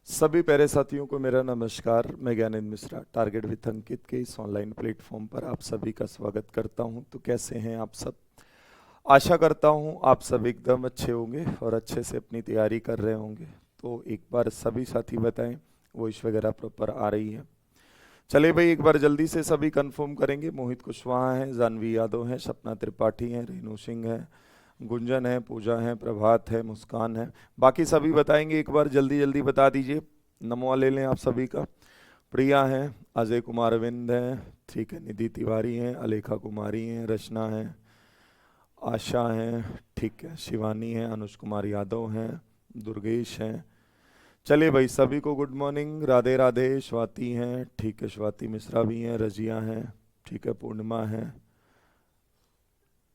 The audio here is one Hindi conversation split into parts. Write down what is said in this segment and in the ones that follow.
सभी प्यारे साथियों को मेरा नमस्कार। मैं ज्ञानेंद्र मिश्रा टारगेट विथ अंकित के इस ऑनलाइन प्लेटफॉर्म पर आप सभी का स्वागत करता हूं। तो कैसे हैं आप सब? आशा करता हूं आप सब एकदम अच्छे होंगे और अच्छे से अपनी तैयारी कर रहे होंगे। तो एक बार सभी साथी बताएं वॉइस वगैरह प्रॉपर आ रही है? चलिए भाई, एक बार जल्दी से सभी कंफर्म करेंगे। मोहित कुशवाहा हैं, जानवी यादव हैं, सपना त्रिपाठी हैं, रेणु सिंह हैं, गुंजन है, पूजा है, प्रभात है, मुस्कान है। बाकी सभी बताएंगे, एक बार जल्दी जल्दी बता दीजिए। नमो ले लें आप सभी का। प्रिया है, अजय कुमार अरविंद हैं, ठीक है, निधि तिवारी हैं, अलेखा कुमारी हैं, रचना है, आशा हैं, ठीक है, शिवानी है, अनुज कुमार यादव हैं, दुर्गेश हैं। चलिए भाई, सभी को गुड मॉर्निंग, राधे राधे। स्वाति हैं, ठीक है, स्वाति मिश्रा भी हैं, रजिया हैं, ठीक है, पूर्णिमा है,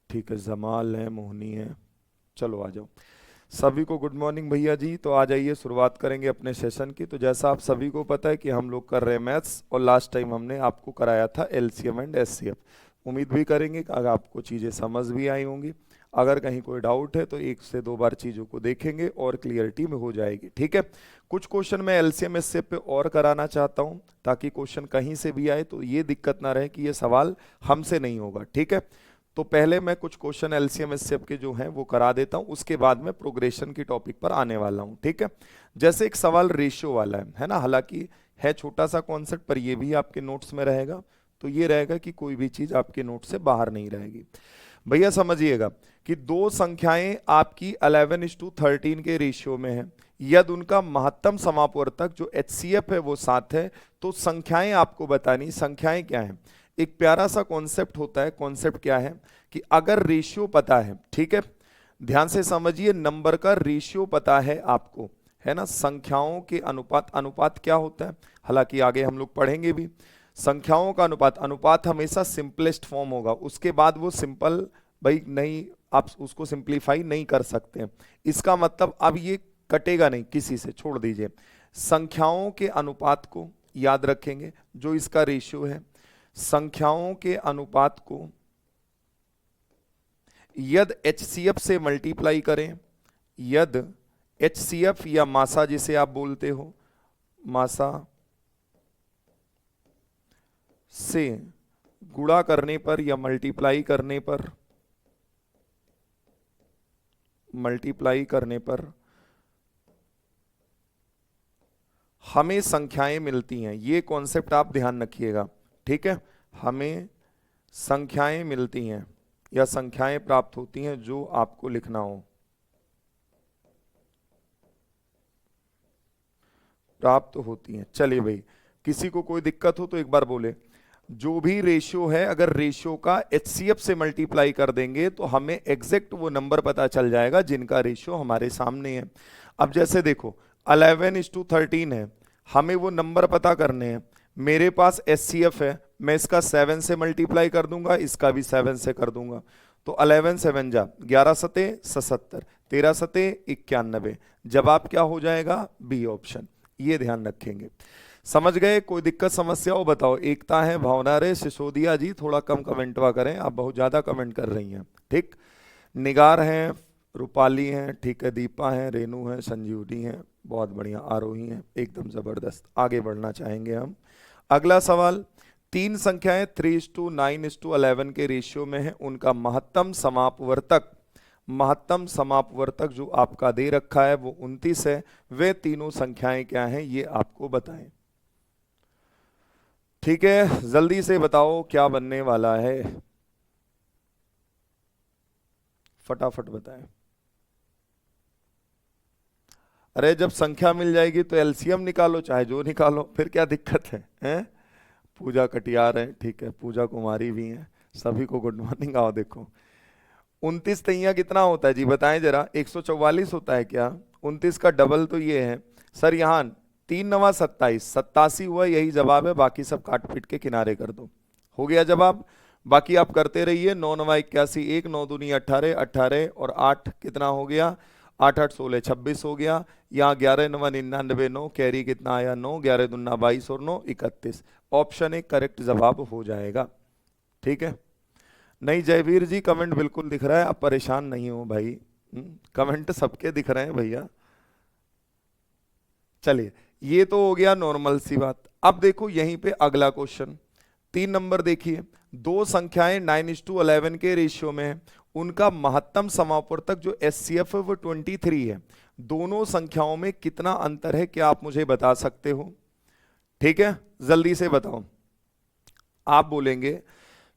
ठीक है, जमाल है, मोहनी है। चलो आ जाओ, सभी को गुड मॉर्निंग भैया जी। तो आ जाइए, शुरुआत करेंगे अपने सेशन की। तो जैसा आप सभी को पता है कि हम लोग कर रहे हैं मैथ्स, और लास्ट टाइम हमने आपको कराया था एलसीएम एंड एचसीएफ। उम्मीद भी करेंगे कि अगर आपको चीज़ें समझ भी आई होंगी। अगर कहीं कोई डाउट है तो एक से दो बार चीज़ों को देखेंगे और क्लियरिटी में हो जाएगी, ठीक है। कुछ क्वेश्चन मैं एलसीएम एचसीएफ पे और कराना चाहता हूँ, ताकि क्वेश्चन कहीं से भी आए तो ये दिक्कत ना रहे कि ये सवाल हमसे नहीं होगा, ठीक है। तो पहले मैं कुछ क्वेश्चन एलसीएम एचसीएफ के जो हैं वो करा देता हूं, उसके बाद में प्रोग्रेशन की टॉपिक पर आने वाला हूं, ठीक है। जैसे एक सवाल रेशियो वाला है ना, हालांकि है छोटा सा कॉन्सेप्ट, पर ये भी आपके नोट्स में रहेगा। तो ये रहेगा कि कोई भी चीज आपके नोट से बाहर नहीं रहेगी। भैया समझिएगा कि दो संख्याएं आपकी 11:13 के रेशियो में है, यदि उनका महत्तम समापवर्तक जो एचसीएफ है वो 7 है, तो संख्याएं आपको बतानी। संख्याएं क्या है? एक प्यारा सा कॉन्सेप्ट होता है। कॉन्सेप्ट क्या है कि अगर रेशियो पता है, ठीक है, ध्यान से समझिए, नंबर का रेशियो पता है आपको, है ना। संख्याओं के अनुपात, अनुपात क्या होता है हालांकि आगे हम लोग पढ़ेंगे भी। संख्याओं का अनुपात, अनुपात हमेशा सिंपलेस्ट फॉर्म होगा, उसके बाद वो सिंपल भाई नहीं, आप उसको सिंप्लीफाई नहीं कर सकते। इसका मतलब अब ये कटेगा नहीं किसी से, छोड़ दीजिए। संख्याओं के अनुपात को याद रखेंगे, जो इसका रेशियो है। संख्याओं के अनुपात को यदि एचसीएफ से मल्टीप्लाई करें, यदि एचसीएफ या मासा जिसे आप बोलते हो, मासा से गुणा करने पर या मल्टीप्लाई करने पर, मल्टीप्लाई करने पर हमें संख्याएं मिलती हैं। ये कॉन्सेप्ट आप ध्यान रखिएगा, ठीक है। हमें संख्याएं मिलती हैं या संख्याएं प्राप्त होती हैं, जो आपको लिखना हो, प्राप्त होती हैं। चलिए भाई, किसी को कोई दिक्कत हो तो एक बार बोले। जो भी रेशियो है, अगर रेशियो का एचसीएफ से मल्टीप्लाई कर देंगे तो हमें एग्जैक्ट वो नंबर पता चल जाएगा जिनका रेशियो हमारे सामने है। अब जैसे देखो 11:13 है, हमें वो नंबर पता करने हैं। मेरे पास एचसीएफ है, मैं इसका 7 से मल्टीप्लाई कर दूंगा, इसका भी 7 से कर दूंगा। तो 11 7 जा 11 सते 77, 13 सते 91। जवाब क्या हो जाएगा? B option. ये ध्यान रखेंगे। समझ गए? कोई दिक्कत समस्या हो बताओ। एकता है, भावना रे, सिसोदिया जी थोड़ा कम कमेंटवा करें, आप बहुत ज्यादा कमेंट कर रही हैं, ठीक। निगार हैं, रूपाली हैं, ठीक है, दीपा हैं, रेनू हैं, संजीवनी हैं, बहुत बढ़िया, आरोही हैं, एकदम जबरदस्त। आगे बढ़ना चाहेंगे हम। अगला सवाल, तीन संख्याएं 3:9:11 के रेशियो में है, उनका महत्तम समापवर्तक, महत्तम समापवर्तक जो आपका दे रखा है वो 29 है। वे तीनों संख्याएं क्या हैं, ये आपको बताएं। ठीक है, जल्दी से बताओ क्या बनने वाला है, फटाफट बताएं। अरे जब संख्या मिल जाएगी तो एलसीएम निकालो, चाहे जो निकालो, फिर क्या दिक्कत है, हैं? पूजा कटियार है, ठीक है, पूजा कुमारी भी हैं, सभी को गुड मॉर्निंग। आओ देखो, 29 तैया कितना होता है जी, बताएं जरा। 144 होता है क्या? 29 का डबल तो ये है सर, यहाँ 3 9 27, 87 हुआ, यही जवाब है। बाकी सब काट पीट के किनारे कर दो, हो गया जवाब। बाकी आप करते रहिए। 9 9 81, 1 9 दूनी 18, 18 और 8 कितना हो गया? 8 8 16 26 हो गया। यहाँ 11 9 99, 9 कैरी कितना आया? 9, 11 दूना 22 और 9 31। ऑप्शन एक करेक्ट जवाब हो जाएगा, ठीक है। नहीं जयवीर जी, कमेंट बिल्कुल दिख रहा है, आप परेशान नहीं हो भाई, कमेंट सबके दिख रहे हैं भैया। चलिए, ये तो हो गया नॉर्मल सी बात। अब देखो यहीं पे अगला क्वेश्चन 3 नंबर देखिए, दो संख्याएं 9:11 के रेशियो में है, उनका महत्तम समापवर्तक जो एचसीएफ है वो 23 है। दोनों संख्याओं में कितना अंतर है, क्या आप मुझे बता सकते हो? ठीक है, जल्दी से बताओ। आप बोलेंगे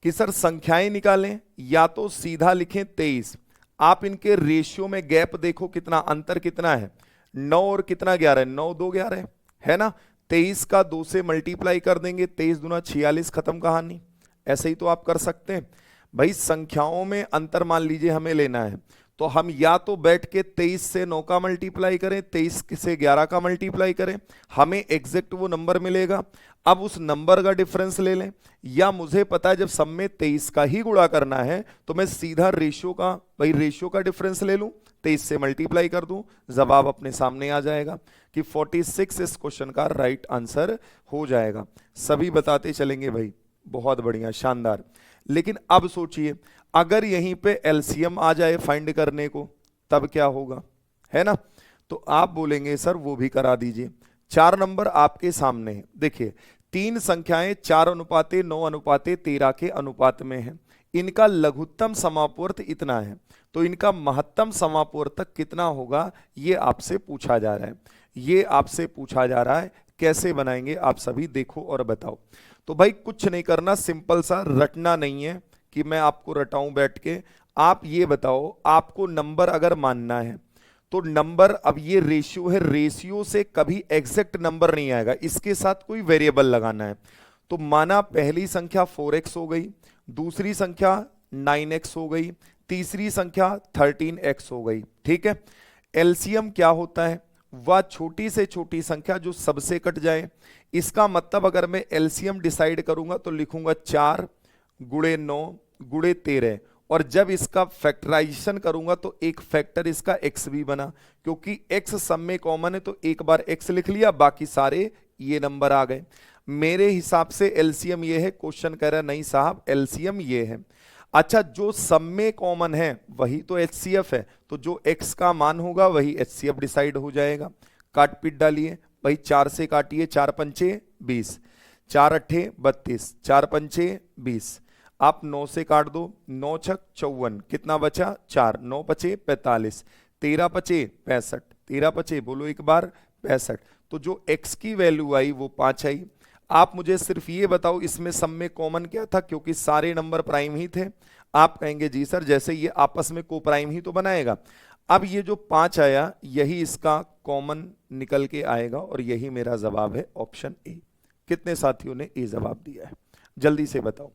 कि सर संख्याएं निकालें या तो सीधा लिखें 23। आप इनके रेशियो में गैप देखो, कितना अंतर कितना है, 9 और कितना 11, 9 2 11 है ना। 23 का 2 से मल्टीप्लाई कर देंगे, 23 दूना 46, खत्म कहानी। ऐसे ही तो आप कर सकते हैं भाई। संख्याओं में अंतर मान लीजिए हमें लेना है, तो हम या तो बैठ के 23 से 9 का मल्टीप्लाई करें, 23 से 11 का मल्टीप्लाई करें, हमें एग्जैक्ट वो नंबर मिलेगा। अब उस नंबर का डिफरेंस ले लें, या मुझे पता है जब सब में 23 का ही गुणा करना है तो मैं सीधा रेशियो का, भाई रेशियो का डिफरेंस ले लूं, 23 से मल्टीप्लाई कर दूं, जवाब अपने सामने आ जाएगा कि 46 इस क्वेश्चन का राइट आंसर हो जाएगा। सभी बताते चलेंगे भाई, बहुत बढ़िया, शानदार। लेकिन अब सोचिए अगर यहीं पे एलसीएम आ जाए फाइंड करने को, तब क्या होगा, है ना। तो आप बोलेंगे सर वो भी करा दीजिए। 4 नंबर आपके सामने है, देखिए 3 संख्याएं 4:9:13 के अनुपात में है, इनका लघुत्तम समापवर्त इतना है, तो इनका महत्तम समापवर्तक कितना होगा, ये आपसे पूछा जा रहा है। ये आपसे पूछा जा रहा है, कैसे बनाएंगे आप सभी देखो और बताओ। तो भाई कुछ नहीं करना, सिंपल सा, रटना नहीं है कि मैं आपको रटाऊं बैठ के। आप ये बताओ, आपको नंबर अगर मानना है तो नंबर, अब ये रेशियो है, रेशियो से कभी एग्जैक्ट नंबर नहीं आएगा, इसके साथ कोई वेरिएबल लगाना है। तो माना पहली संख्या 4x हो गई, दूसरी संख्या 9x हो गई, तीसरी संख्या 13x हो गई, ठीक है। एलसीएम क्या होता है, वह छोटी से छोटी संख्या जो सबसे कट जाए। इसका मतलब अगर मैं एलसीएम डिसाइड करूंगा तो लिखूंगा 4 गुणे 9 गुणे 13, और जब इसका फैक्टराइजेशन करूंगा तो एक फैक्टर इसका x भी बना, क्योंकि x सब में कॉमन है, तो एक बार x लिख लिया, बाकी सारे ये नंबर आ गए। मेरे हिसाब से एलसीएम ये है, क्वेश्चन कह रहा है नहीं साहब एलसीएम ये है। अच्छा, जो सब में कॉमन है वही तो एचसीएफ है, तो जो x का मान होगा वही एचसीएफ डिसाइड हो जाएगा। काट पीट डालिए भाई, 4 से काटिए, 4 पंचे 20, 4 अट्ठे 32, 4 पंचे 20, आप 9 से काट दो, 9 छक 54, कितना बचा 4, 9 पचे 45, 13 पचे 65, 13 पचे बोलो एक बार 65, तो जो x की वैल्यू आई वो 5 आई। आप मुझे सिर्फ ये बताओ इसमें सब में कॉमन क्या था, क्योंकि सारे नंबर प्राइम ही थे। आप कहेंगे जी सर जैसे ये आपस में को प्राइम ही तो बनाएगा। अब ये जो 5 आया यही इसका कॉमन निकल के आएगा, और यही मेरा जवाब है ऑप्शन ए। कितने साथियों ने ए जवाब दिया है, जल्दी से बताओ।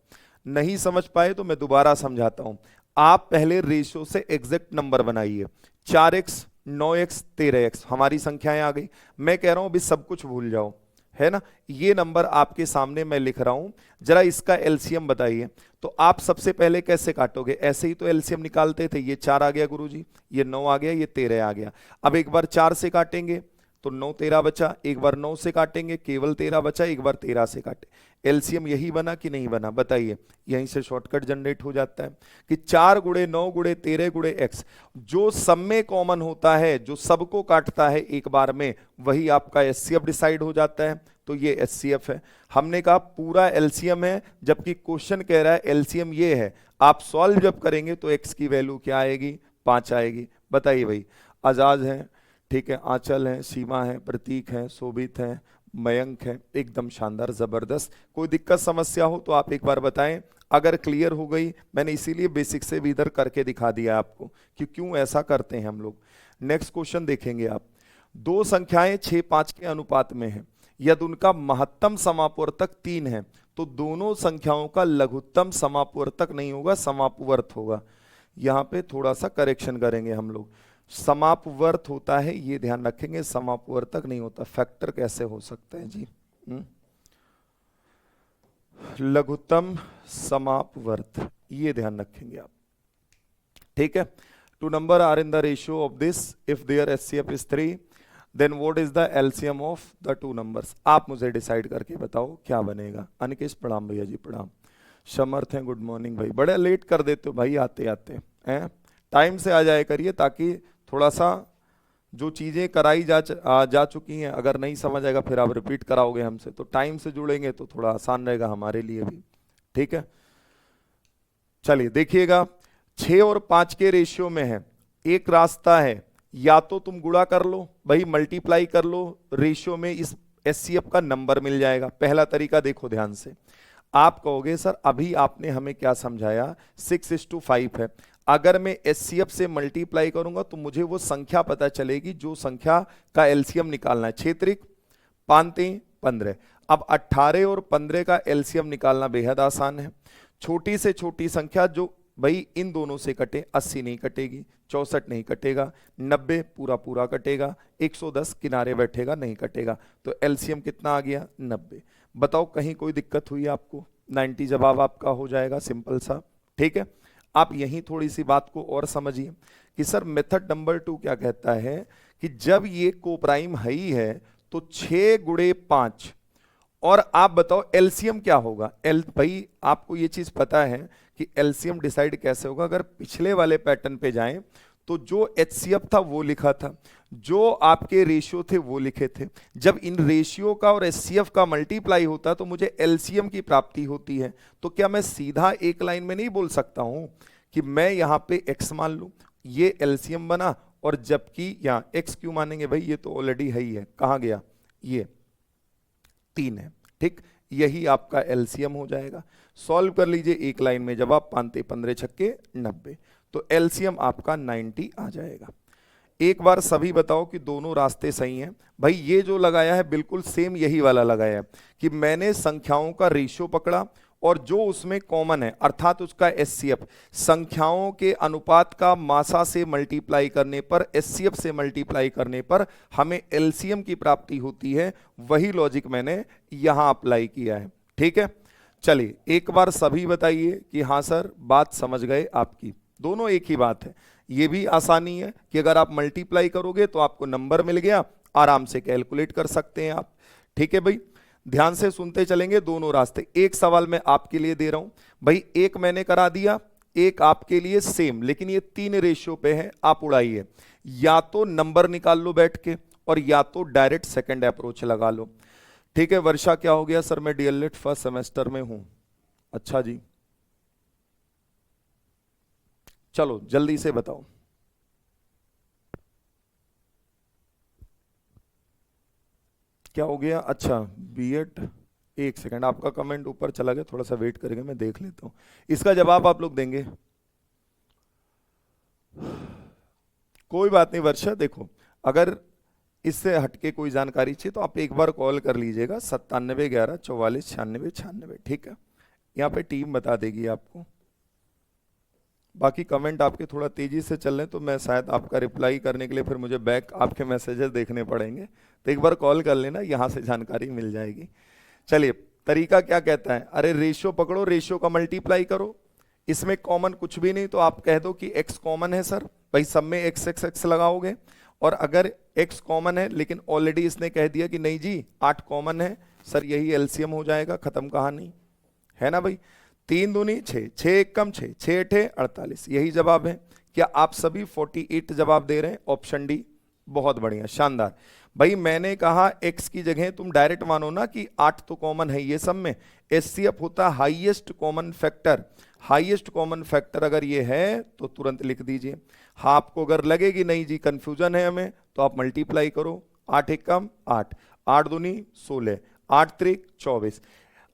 नहीं समझ पाए तो मैं दोबारा समझाता हूं। आप पहले रेशियो से एग्जैक्ट नंबर बनाइए, 4x 9x 13x हमारी संख्याएं आ गई। मैं कह रहा हूं अभी सब कुछ भूल जाओ, है ना। ये नंबर आपके सामने मैं लिख रहा हूं, जरा इसका एलसीएम बताइए। तो आप सबसे पहले कैसे काटोगे, ऐसे ही तो एलसीएम निकालते थे। ये 4 आ गया गुरुजी, ये 9 आ गया, ये 13 आ गया। अब एक बार 4 से काटेंगे तो 9 13 बचा, एक बार 9 से काटेंगे केवल 13 बचा, एक बार 13 से काटे। एलसीएम यही बना कि नहीं बना, बताइए। यहीं से शॉर्टकट जनरेट हो जाता है कि 4 गुणे 9 गुणे 13 गुणे x, जो सब में कॉमन होता है, जो सबको काटता है एक बार में, वही आपका एचसीएफ डिसाइड हो जाता है। तो ये एचसीएफ है। हमने कहा पूरा एलसीएम है, जबकि क्वेश्चन कह रहा है एलसीएम ये है। आप सॉल्व जब करेंगे तो x की वैल्यू क्या आएगी, 5 आएगी। बताइए भाई। आजाद है, ठीक है, आंचल है, सीमा है, प्रतीक है, शोभित है, मयंक है, एकदम शानदार, जबरदस्त। कोई दिक्कत समस्या हो तो आप एक बार बताएं। अगर क्लियर हो गई, मैंने इसीलिए बेसिक से भी इधर करके दिखा दिया आपको कि क्यों ऐसा करते हैं हम लोग। नेक्स्ट क्वेश्चन देखेंगे आप। दो संख्याएं 6-5 के अनुपात में है, यदि उनका महत्तम समापवर्तक 3 है, तो दोनों संख्याओं का लघुत्तम समापवर्तक नहीं होगा, समापवर्त होगा। यहां पे थोड़ा सा करेक्शन करेंगे हम लोग। समापवर्त होता है, ये ध्यान रखेंगे, समापवर्तक नहीं होता। फैक्टर कैसे हो सकते हैं जी, लघुत्तम समापवर्त, ये ध्यान रखेंगे आप, ठीक है। 2 number are in the ratio of this, if there HCF is 3, then what is the LCM of the 2 numbers. आप मुझे डिसाइड करके बताओ क्या बनेगा। अनिकेश प्रणाम भैया जी, प्रणाम। समर्थ हैं, गुड मॉर्निंग भाई। बड़े लेट कर देते हो भाई आते आते हैं, टाइम से आ जाए करिए ताकि थोड़ा सा जो चीजें कराई जा चुकी हैं, अगर नहीं समझ आएगा फिर आप रिपीट कराओगे हमसे, तो टाइम से जुड़ेंगे तो थोड़ा आसान रहेगा हमारे लिए भी। ठीक है, चलिए देखिएगा, 6 और 5 के रेशियो में है। एक रास्ता है, या तो तुम गुणा कर लो भाई, मल्टीप्लाई कर लो रेशियो में, इस एचसीएफ का नंबर मिल जाएगा। पहला तरीका देखो ध्यान से, आप कहोगे सर अभी आपने हमें क्या समझाया, 6:5 है, अगर मैं एचसीएफ से मल्टीप्लाई करूंगा तो मुझे वो संख्या पता चलेगी जो संख्या का एलसीएम निकालना है। 6 त्रिक 5 3 15। अब 18 और 15 का एलसीएम निकालना बेहद आसान है। छोटी से छोटी संख्या जो भाई इन दोनों से कटे, 80 नहीं कटेगी, 64 नहीं कटेगा, 90 पूरा पूरा कटेगा, 110 किनारे बैठेगा नहीं कटेगा, तो एलसीएम कितना आ गया 90। बताओ कहीं कोई दिक्कत हुई आपको? 90 जवाब आपका हो जाएगा, सिंपल सा। ठीक है, आप यहीं थोड़ी सी बात को और समझिए कि सर मेथड नंबर 2 क्या कहता है कि जब ये कोप्राइम हाई है तो 6 गुणे 5, और आप बताओ एलसीएम क्या होगा। भाई आपको ये चीज पता है कि एलसीएम डिसाइड कैसे होगा, अगर पिछले वाले पैटर्न पे जाएं तो जो एचसीएफ था वो लिखा था, जो आपके रेशियो थे वो लिखे थे। जब इन रेशियो का और एचसीएफ का मल्टीप्लाई होता है तो मुझे एलसीएम की प्राप्ति होती है। तो क्या मैं सीधा एक लाइन में नहीं बोल सकता हूं कि मैं यहां पे x मान लूं, ये एलसीएम बना, और जबकि यहां x क्यों मानेंगे भाई, ये तो ऑलरेडी है ही है, कहां गया, ये 3 है। ठीक, यही आपका एलसीएम हो जाएगा। सॉल्व कर लीजिए एक लाइन में, जवाब 5 15 छक्के 90, तो एलसीएम आपका 90 आ जाएगा। एक बार सभी बताओ कि दोनों रास्ते सही हैं। भाई ये जो लगाया है बिल्कुल सेम यही वाला लगाया है कि मैंने संख्याओं का रेशियो पकड़ा और जो उसमें कॉमन है अर्थात उसका एचसीएफ, संख्याओं के अनुपात का मासा से मल्टीप्लाई करने पर, एचसीएफ से मल्टीप्लाई करने पर हमें एलसीएम की प्राप्ति होती है। वही लॉजिक मैंने यहां अप्लाई किया है। ठीक है, चलिए एक बार सभी बताइए कि हाँ सर बात समझ गए आपकी, दोनों एक ही बात है। ये भी आसानी है कि अगर आप मल्टीप्लाई करोगे तो आपको नंबर मिल गया, आराम से कैलकुलेट कर सकते हैं आप। ठीक है भाई, ध्यान से सुनते चलेंगे दोनों रास्ते। एक सवाल मैं आपके लिए दे रहा हूं भाई, एक मैंने करा दिया, एक आपके लिए सेम, लेकिन ये 3 रेशियो पे है, आप उड़ाइए, या तो नंबर निकाल लो बैठ के और या तो डायरेक्ट सेकंड अप्रोच लगा लो। ठीक है, वर्षा क्या हो गया सर, मैं डीएलएड फर्स्ट सेमेस्टर में हूं। अच्छा जी, चलो जल्दी से बताओ। क्या हो गया? अच्छा बीएड, एक सेकंड, आपका कमेंट ऊपर चला गया, थोड़ा सा वेट करेंगे, मैं देख लेता हूं। इसका जवाब आप लोग देंगे? कोई बात नहीं वर्षा, देखो अगर इससे हटके कोई जानकारी चाहिए तो आप एक बार कॉल कर लीजिएगा, 97 11 44 96 96। ठीक है, यहाँ पे टीम बता देगी आपको। बाकी कमेंट आपके थोड़ा तेजी से चल रहे हैं तो मैं शायद आपका रिप्लाई करने के लिए फिर मुझे बैक आपके मैसेजेस देखने पड़ेंगे, तो एक बार कॉल कर लेना, यहाँ से जानकारी मिल जाएगी। चलिए तरीका क्या कहता है, अरे रेशियो पकड़ो, रेशियो का मल्टीप्लाई करो, इसमें कॉमन कुछ भी नहीं तो आप कह दो कि x कॉमन है सर, भाई सब में x x x लगाओगे, और अगर x कॉमन है लेकिन ऑलरेडी इसने कह दिया कि नहीं जी 8 कॉमन है सर, यही एलसीएम हो जाएगा, खत्म कहानी है ना भाई। 3 दूनी 6, 6 एक कम 6, 6 8 48, यही जवाब है। क्या आप सभी 48 जवाब दे रहे हैं? ऑप्शन डी, बहुत बढ़िया, शानदार। भाई मैंने कहा x की जगह तुम डायरेक्ट मानो ना कि 8 तो कॉमन है ये सब में, एचसीएफ होता है highest common factor, highest common factor अगर ये है तो तुरंत लिख दीजिए। हाँ, आपको अगर लगेगी नहीं जी कंफ्यूजन है हमें, तो आप मल्टीप्लाई करो, 8 एक कम 8, 8 दूनी 16, 8 त्रिक 24।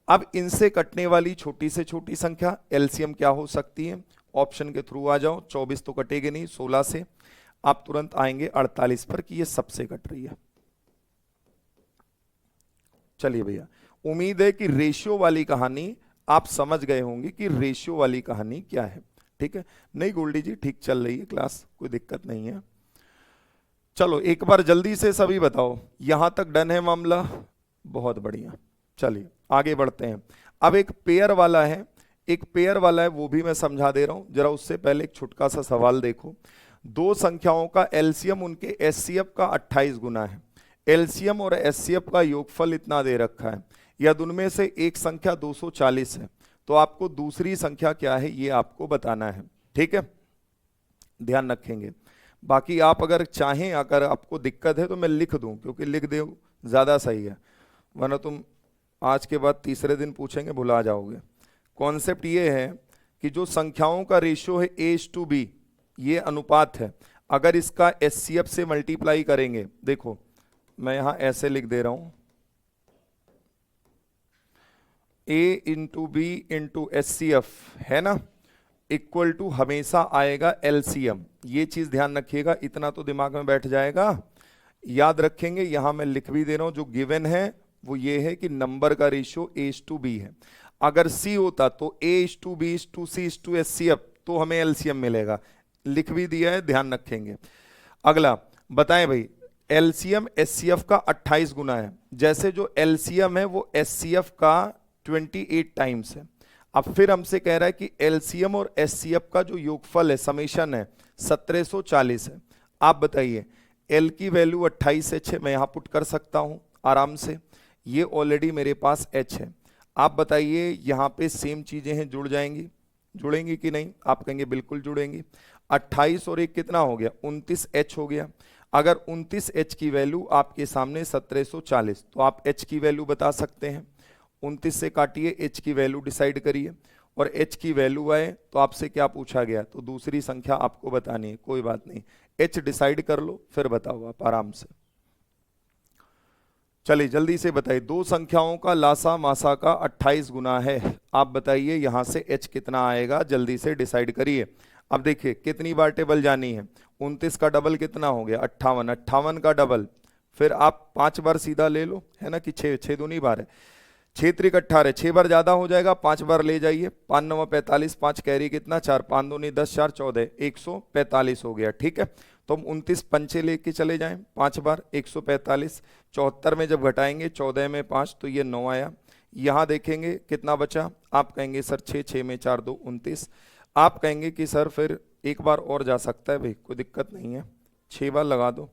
अब इनसे कटने वाली छोटी से छोटी संख्या एलसीएम क्या हो सकती है? ऑप्शन के थ्रू आ जाओ, 24 तो कटेगी नहीं, 16 से आप तुरंत आएंगे 48 पर कि ये सबसे कट रही है। चलिए भैया, उम्मीद है कि रेशियो वाली कहानी आप समझ गए होंगे कि रेशियो वाली कहानी क्या है। ठीक है, नहीं गोल्डी जी ठीक चल रही है क्लास, कोई दिक्कत नहीं है। चलो एक बार जल्दी से सभी बताओ, यहां तक डन है मामला? बहुत बढ़िया, चलिए आगे बढ़ते हैं। अब एक पेयर वाला है, एक पेयर वाला है वो भी मैं समझा दे रहा हूं, जरा उससे पहले एक छोटा सा सवाल देखो। दो संख्याओं का एलसीएम उनके एचसीएफ का 28 गुना है, एलसीएम और एचसीएफ का योगफल इतना दे रखा है, या उनमें से एक संख्या 240 है, तो आपको दूसरी संख्या क्या है ये आपको बताना है। ठीक है, ध्यान रखेंगे बाकी आप अगर चाहें, अगर आपको दिक्कत है तो मैं लिख दूं, क्योंकि लिख दे ज़्यादा सही है, वरना तुम आज के बाद तीसरे दिन पूछेंगे भुला जाओगे। कॉन्सेप्ट ये है कि जो संख्याओं का रेशियो है A/B, ये अनुपात है, अगर इसका HCF से मल्टीप्लाई करेंगे, देखो मैं यहां ऐसे लिख दे रहा हूं, A/B/HCF है ना, इक्वल टू हमेशा आएगा LCM। ये चीज ध्यान रखिएगा, इतना तो दिमाग में बैठ जाएगा, याद रखेंगे। यहां मैं लिख भी दे रहा हूं, जो गिवन है वो ये है कि नंबर का रेशियो A/B है। अगर C होता तो A/B/C/HCF, तो हमें LCM मिलेगा। लिख भी दिया है, ध्यान रखेंगे। अगला बताएं भाई, LCM HCF का 28 गुना है, जैसे जो LCM है वो HCF का 28 टाइम्स है। अब फिर हमसे कह रहा है कि LCM और HCF का जो योगफल है, समेशन है, 1740 है। आप बताइए, L की वैल्यू 28H है, मैं यहां पुट कर सकता हूं आराम से, ये ऑलरेडी मेरे पास H है। आप बताइए यहां पे सेम चीजें हैं, जुड़ जाएंगी, जुड़ेंगी कि नहीं? आप कहेंगे बिल्कुल जुड़ेंगी। 28 और 1 कितना हो गया? 29H हो गया। अगर 29H की वैल्यू आपके सामने 1740, तो आप H की वैल्यू बता सकते हैं। 29 से काटिए, H की वैल्यू डिसाइड करिए, और H की वैल्यू आए तो आपसे क्या पूछा गया, तो दूसरी संख्या आपको बतानी है। कोई बात नहीं, H डिसाइड कर लो, फिर बताओ आप आराम से। चलिए जल्दी से बताइए, दो संख्याओं का लासा मासा का 28 गुना है। आप बताइए यहां से H कितना आएगा, जल्दी से डिसाइड करिए। अब देखिए कितनी बार टेबल जानी है, 29 का डबल कितना हो गया? 58, 58 का डबल, फिर आप 5 बार सीधा ले लो, है ना, कि 6 दूनी बार है, 6 त्रिक 18, 6 बार ज्यादा हो जाएगा, 5 बार ले जाइए, 5 9 45, 5 कैरी कितना? 4, 5 दूनी 10, 4 14, 145 हो गया। ठीक है, तो हम 29 पंचे लेके चले जाएं 5 बार, 145, 74 में जब घटाएंगे 14 में 5, तो ये 9 आया। यहाँ देखेंगे कितना बचा, आप कहेंगे सर 6, 6 में 4 2 29। आप कहेंगे कि सर फिर एक बार और जा सकता है, भाई कोई दिक्कत नहीं है, 6 बार लगा दो।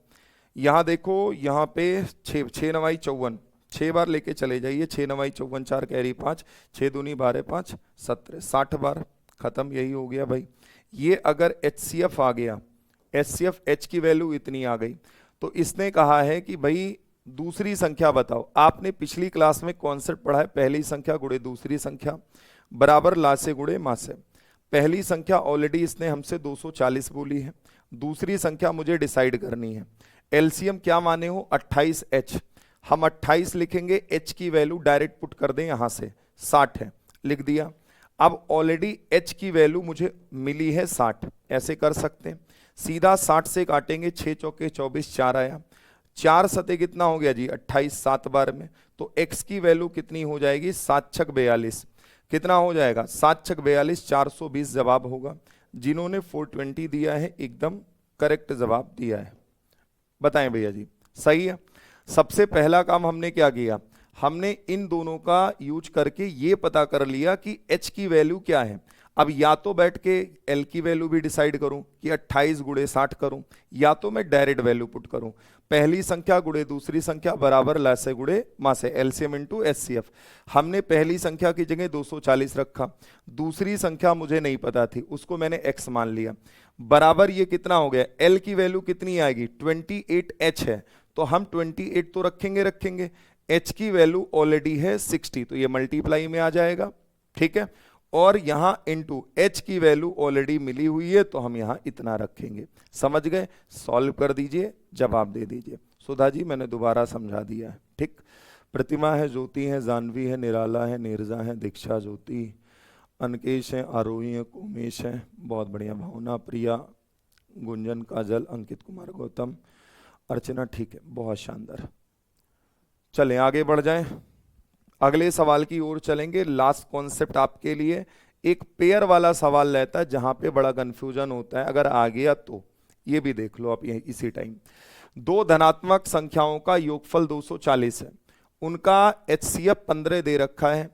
यहाँ देखो, यहाँ पे 6 6 9 54, 6 बार लेके चले जाइए, 6 9 54, 4 कैरी 5, 6 दूनी 12 5 17, 60 बार, खत्म, यही हो गया भाई। ये अगर HCF आ गया, HCF H की वैल्यू इतनी आ गई, तो इसने कहा है कि भाई दूसरी संख्या बताओ। आपने पिछली क्लास में कॉन्सेप्ट पढ़ा है, पहली संख्या गुणे दूसरी संख्या बराबर लासे गुणे मासे। पहली संख्या ऑलरेडी इसने हमसे 240 बोली है, दूसरी संख्या मुझे डिसाइड करनी है। एलसीएम क्या माने हो? 28H, हम 28 लिखेंगे, H की वैल्यू डायरेक्ट पुट कर दें, यहां से 60 है, लिख दिया। अब ऑलरेडी H की वैल्यू मुझे मिली है 60, ऐसे कर सकते हैं, सीधा 60 से काटेंगे, 6 चौके 24, 4 आया, 4 सते कितना हो गया जी? 28, 7 बार में, तो X की वैल्यू कितनी हो जाएगी? 7 छक 42, कितना हो जाएगा? 7 छक 42, 420 जवाब होगा। जिन्होंने 420 दिया है एकदम करेक्ट जवाब दिया है, बताएं भैया जी, सही है। सबसे पहला काम हमने क्या किया, हमने इन दोनों का यूज करके ये पता कर लिया कि H की वैल्यू क्या है। अब या तो बैठ के L की वैल्यू भी डिसाइड करूं कि 28 गुणे 60 करूं, या तो मैं डायरेक्ट वैल्यू पुट करूं, पहली संख्या गुणे दूसरी संख्या बराबर लासे गुणे मासे, एलसीएम इनटू एचसीएफ। हमने पहली संख्या की जगह 240 रखा, दूसरी संख्या मुझे नहीं पता थी, उसको मैंने x मान लिया, बराबर ये कितना हो गया? L की वैल्यू कितनी आएगी? 28H है, तो हम 28 तो रखेंगे, H की वैल्यू ऑलरेडी है 60, तो ये मल्टीप्लाई में आ जाएगा, ठीक है। और यहां इनटू H की वैल्यू ऑलरेडी मिली हुई है, तो हम यहां इतना रखेंगे। समझ गए? सॉल्व कर दीजिए, जवाब दे दीजिए। सुधा जी मैंने दोबारा समझा दिया है, ठीक। प्रतिमा है, ज्योति है, जानवी है, निराला है, नीरजा है, दीक्षा, ज्योति, अनकेश है, आरोही है, कुमेश है, बहुत बढ़िया, भावना, प्रिया, गुंजन, काजल, अंकित कुमार, गौतम, अर्चना, ठीक है, बहुत शानदार। चलें आगे बढ़ जाएं, अगले सवाल की ओर चलेंगे। लास्ट कॉन्सेप्ट आपके लिए एक पेयर वाला सवाल रहता है, जहां पे बड़ा कंफ्यूजन होता है, अगर आ गया तो ये भी देख लो आप यही इसी टाइम। दो धनात्मक संख्याओं का योगफल 240 है, उनका HCF 15 दे रखा है,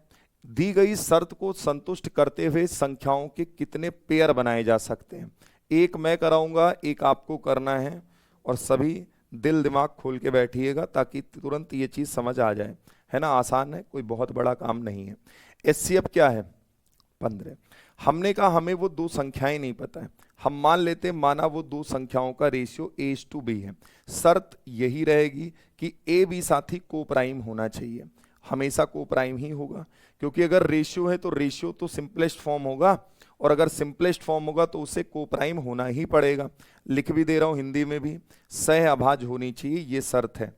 दी गई शर्त को संतुष्ट करते हुए संख्याओं के कितने पेयर बनाए जा सकते हैं? एक मैं कराऊंगा, एक आपको करना है, और सभी दिल दिमाग खोल के बैठिएगा ताकि तुरंत ये चीज समझ आ जाए, है ना, आसान है, कोई बहुत बड़ा काम नहीं है। HCF क्या है? 15। हमने कहा हमें वो दो संख्याएं नहीं पता है, हम मान लेते माना वो दो संख्याओं का रेशियो A:B है। शर्त यही रहेगी कि ए बी साथी को प्राइम होना चाहिए, हमेशा को प्राइम ही होगा, क्योंकि अगर रेशियो है तो रेशियो तो सिंपलेस्ट फॉर्म होगा, और अगर सिंपलेस्ट फॉर्म होगा तो उसे को प्राइम होना ही पड़ेगा। लिख भी दे रहा हूं हिंदी में भी, सह अभाज्य होनी चाहिए, ये शर्त है,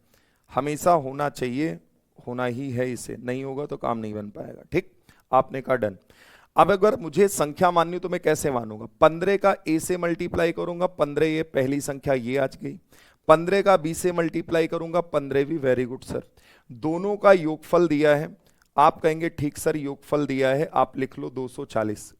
हमेशा होना चाहिए, होना ही है, इसे नहीं होगा तो काम नहीं बन पाएगा। ठीक, आपने कहा डन। अब अगर मुझे संख्या माननी हो तो मैं कैसे मानूंगा? 15 का ए से मल्टीप्लाई करूंगा, 15 ये पहली संख्या ये आज गई, 15 का बी से मल्टीप्लाई करूंगा, 15 भी, वेरी गुड सर। दोनों का योगफल दिया है, आप कहेंगे ठीक सर योगफल दिया है, आप लिख लो 240।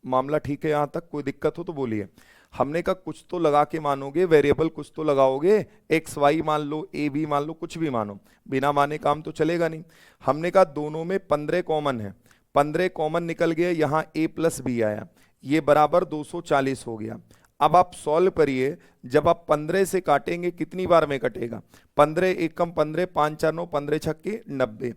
मामला ठीक है, यहां तक कोई दिक्कत हो तो बोलिए। हमने कहा कुछ तो लगा के मानोगे, वेरिएबल कुछ तो लगाओगे, एक्स वाई मान लो, ए बी मान लो, कुछ भी मानो, बिना माने काम तो चलेगा नहीं। हमने कहा दोनों में 15 कॉमन है, 15 कॉमन निकल गया, यहां ए प्लस बी आया, ये बराबर 240 हो गया। अब आप सॉल्व करिए, जब आप 15 से काटेंगे कितनी बार में कटेगा? 15 एकम 15, 5 4 9, 15 छक्के 90।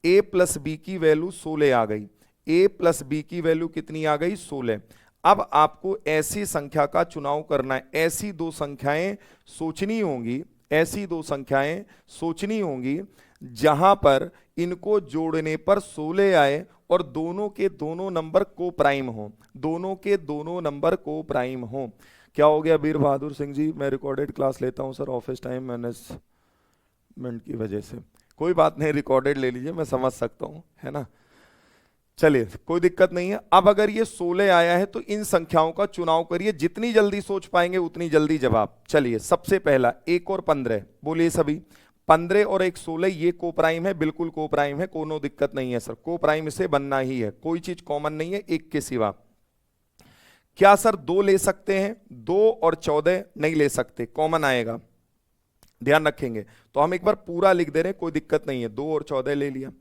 ए प्लस बी की वैल्यू 16 आ गई, ए प्लस बी की वैल्यू कितनी आ गई? 16। अब आपको ऐसी संख्या का चुनाव करना है, ऐसी दो संख्याएं सोचनी होंगी, ऐसी दो संख्याएं सोचनी होंगी जहां पर इनको जोड़ने पर 16 आए और दोनों के दोनों नंबर को प्राइम हो, दोनों के दोनों नंबर को प्राइम हो। क्या हो गया वीर बहादुर सिंह जी? मैं रिकॉर्डेड क्लास लेता हूं सर, ऑफिस टाइम मैनेजमेंट की वजह से। कोई बात नहीं, रिकॉर्डेड ले लीजिए, मैं समझ सकता हूं, है ना। चलिए कोई दिक्कत नहीं है। अब अगर ये 16 आया है तो इन संख्याओं का चुनाव करिए, जितनी जल्दी सोच पाएंगे उतनी जल्दी जवाब। चलिए सबसे पहला 1 और 15, बोलिए सभी। 15 और 1 16, ये को प्राइम है, बिल्कुल को प्राइम है, कोनो दिक्कत नहीं है सर, को प्राइम से बनना ही है, कोई चीज कॉमन नहीं है एक के सिवा। क्या सर 2 ले सकते हैं? 2 और 14 नहीं ले सकते, कॉमन आएगा, ध्यान रखेंगे। तो हम एक बार पूरा लिख दे रहे हैं, कोई दिक्कत नहीं है, 2 और 14 ले लिया।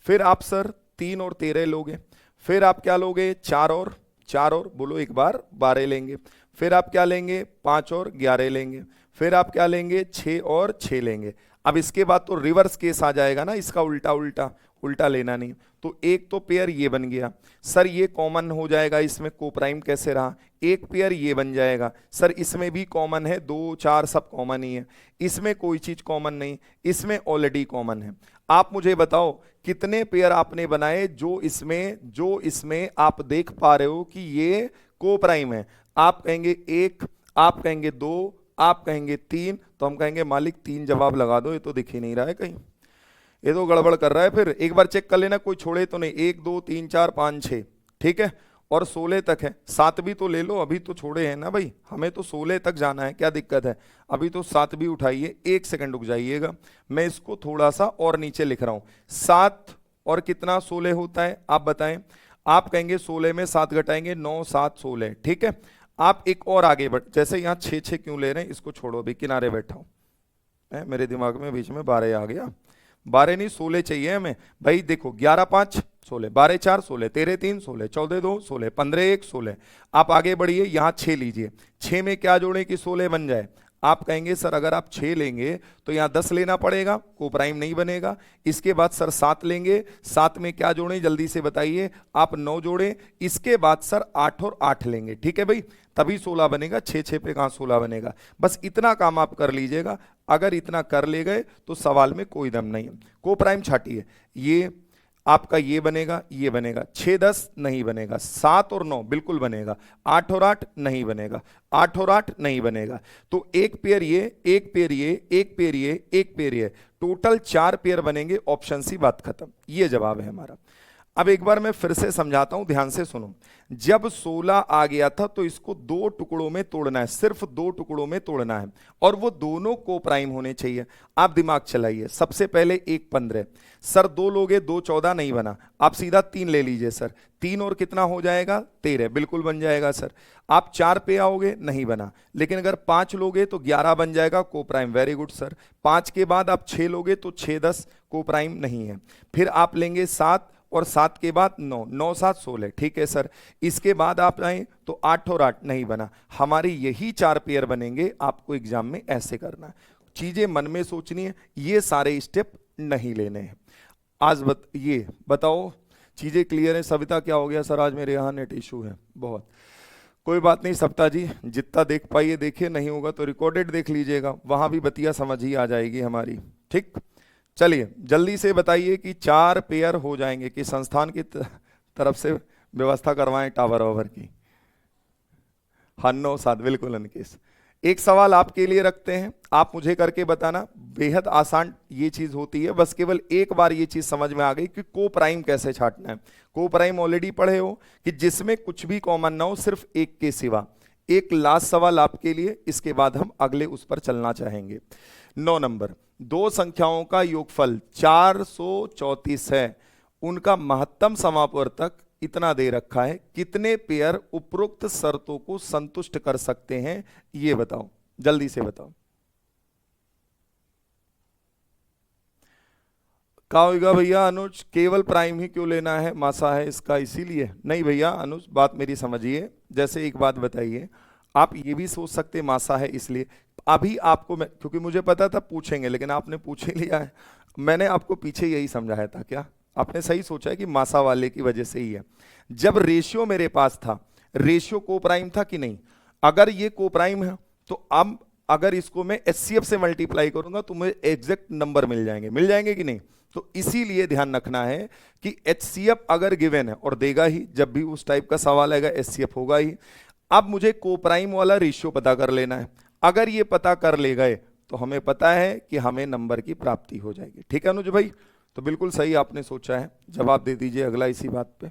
फिर आप सर 3 और 13 लोगे, फिर आप क्या लोगे? 4 और बोलो एक बार 12 लेंगे, फिर आप क्या लेंगे? 5 और 11 लेंगे, फिर आप क्या लेंगे? 6 और 6 लेंगे। अब इसके बाद तो रिवर्स केस आ जाएगा ना, इसका उल्टा उल्टा, उल्टा लेना नहीं। तो एक तो पेयर ये बन गया सर, ये कॉमन हो जाएगा, इसमें को प्राइम कैसे रहा? एक पेयर ये बन जाएगा सर, इसमें भी कॉमन है, 2 4 सब कॉमन ही है, इसमें कोई चीज कॉमन नहीं, इसमें ऑलरेडी कॉमन है। आप मुझे बताओ कितने पेयर आपने बनाए जो इसमें आप देख पा रहे हो कि ये को प्राइम है? आप कहेंगे 1, आप कहेंगे 2, आप कहेंगे 3, तो हम कहेंगे मालिक 3 जवाब लगा दो, ये तो दिख ही नहीं रहा है कहीं, ये तो गड़बड़ कर रहा है। फिर एक बार चेक कर लेना कोई छोड़े तो नहीं, 1 2 3 4 5 6, ठीक है, और 16 तक है, 7 भी तो ले लो, अभी तो छोड़े हैं ना भाई, हमें तो 16 तक जाना है, क्या दिक्कत है? अभी तो 7 भी उठाइए, 1 सेकंड रुक जाइएगा, मैं इसको थोड़ा सा और नीचे लिख रहा हूं। 7 और कितना 16 होता है आप बताएं? आप कहेंगे 16 में 7 घटाएंगे, 9 7 16, ठीक है। आप एक और आगे बढ़, जैसे यहाँ 6 6 क्यों ले रहे हैं, इसको छोड़ो, अभी किनारे बैठा हूं, मेरे दिमाग में बीच में 12 आ गया, 12 नहीं 16 चाहिए हमें भाई। देखो 11 5 16, 12 4 16, 13 3 16, 14 2 16, 15 1 16। आप आगे बढ़िए, यहाँ 6 लीजिए, 6 में क्या जोड़ें कि 16 बन जाए? आप कहेंगे सर अगर आप 6 लेंगे तो यहाँ 10 लेना पड़ेगा, को प्राइम नहीं बनेगा। इसके बाद सर 7 लेंगे, 7 में क्या जोड़ें जल्दी से बताइए? आप 9 जोड़ें। इसके बाद सर 8 और 8 लेंगे, ठीक है भाई, तभी 16 बनेगा, 6 6 पे कहाँ 16 बनेगा। बस इतना काम आप कर लीजिएगा, अगर इतना कर ले गए तो सवाल में कोई दम नहीं है। को प्राइम छाटिए, ये आपका ये बनेगा, ये बनेगा, 6 10 नहीं बनेगा, 7 और 9 बिल्कुल बनेगा, 8 और 8 नहीं बनेगा, 8 और 8 नहीं बनेगा। तो एक पेयर ये, एक पेयर ये, एक पेयर ये, एक पेयर ये, टोटल 4 पेयर बनेंगे, ऑप्शन सी, बात खत्म। ये जवाब है हमारा। अब एक बार मैं फिर से समझाता हूं, ध्यान से सुनो। जब 16 आ गया था तो इसको 2 टुकड़ों में तोड़ना है, सिर्फ 2 टुकड़ों में तोड़ना है, और वो दोनों को प्राइम होने चाहिए। आप दिमाग चलाइए, सबसे पहले 1 15, सर 2 लोगे, 2 14 नहीं बना, आप सीधा 3 ले लीजिए सर, 3 और कितना हो जाएगा? 13, बिल्कुल बन जाएगा सर। आप 4 पे आओगे, नहीं बना, लेकिन अगर 5 लोगे तो 11 बन जाएगा, को प्राइम, वेरी गुड सर। 5 के बाद आप 6 लोगे तो 6 10 को प्राइम नहीं है। फिर आप लेंगे 7 और 7 के बाद 9, 9 7 16, ठीक है सर। इसके बाद आप आए तो 8 और 8 नहीं बना, हमारी यही 4 पेयर बनेंगे। आपको एग्जाम में ऐसे करना है, चीजें मन में सोचनी है, ये सारे स्टेप नहीं लेने हैं। आज ये बताओ, चीजें क्लियर है? सविता क्या हो गया सर, आज मेरे यहाँ नेट इशू है बहुत। कोई बात नहीं सप्ता जी, जितना देख पाइए देखिए, नहीं होगा तो रिकॉर्डेड देख लीजिएगा, वहां भी बतिया समझ ही आ जाएगी हमारी। ठीक, चलिए जल्दी से बताइए कि 4 पेयर हो जाएंगे कि संस्थान की तरफ से व्यवस्था करवाएं टावर ओवर की। हन्नो साथ बिल्कुल अनकेश। एक सवाल आपके लिए रखते हैं, आप मुझे करके बताना, बेहद आसान ये चीज होती है, बस केवल एक बार ये चीज समझ में आ गई कि को प्राइम कैसे छाटना है। को प्राइम ऑलरेडी पढ़े हो कि जिसमें कुछ भी कॉमन ना हो सिर्फ एक के सिवा। एक लास्ट सवाल आपके लिए, इसके बाद हम अगले उस पर चलना चाहेंगे। 9 नंबर, दो संख्याओं का योगफल 434 है, उनका महत्तम समापवर्तक इतना दे रखा है, कितने पेयर उपरोक्त शर्तों को संतुष्ट कर सकते हैं, ये बताओ, जल्दी से बताओ। कहा होगा भैया अनुज केवल प्राइम ही क्यों लेना है, मासा है इसका इसीलिए? नहीं भैया अनुज, बात मेरी समझिए। जैसे एक बात बताइए, आप ये भी सोच सकते मासा है इसलिए। अभी आपको मैं, क्योंकि मुझे पता था पूछेंगे, लेकिन आपने पूछ ही लिया है, मैंने आपको पीछे यही समझाया था। क्या आपने सही सोचा है कि मासा वाले की वजह से ही है। जब रेशियो मेरे पास था, रेशियो को प्राइम था कि नहीं? अगर ये को प्राइम है तो अब अगर इसको मैं एचसीएफ से मल्टीप्लाई करूंगा तो मुझे एग्जैक्ट नंबर मिल जाएंगे कि नहीं? तो इसीलिए ध्यान रखना है कि एचसीएफ अगर गिवन है, और देगा ही, जब भी उस टाइप का सवाल आएगा एचसीएफ होगा ही। अब मुझे को प्राइम वाला रेशियो पता कर लेना है। अगर ये पता कर ले गए तो हमें पता है कि हमें नंबर की प्राप्ति हो जाएगी। ठीक है अनुज भाई? तो बिल्कुल सही आपने सोचा है, जवाब दे दीजिए अगला इसी बात पे।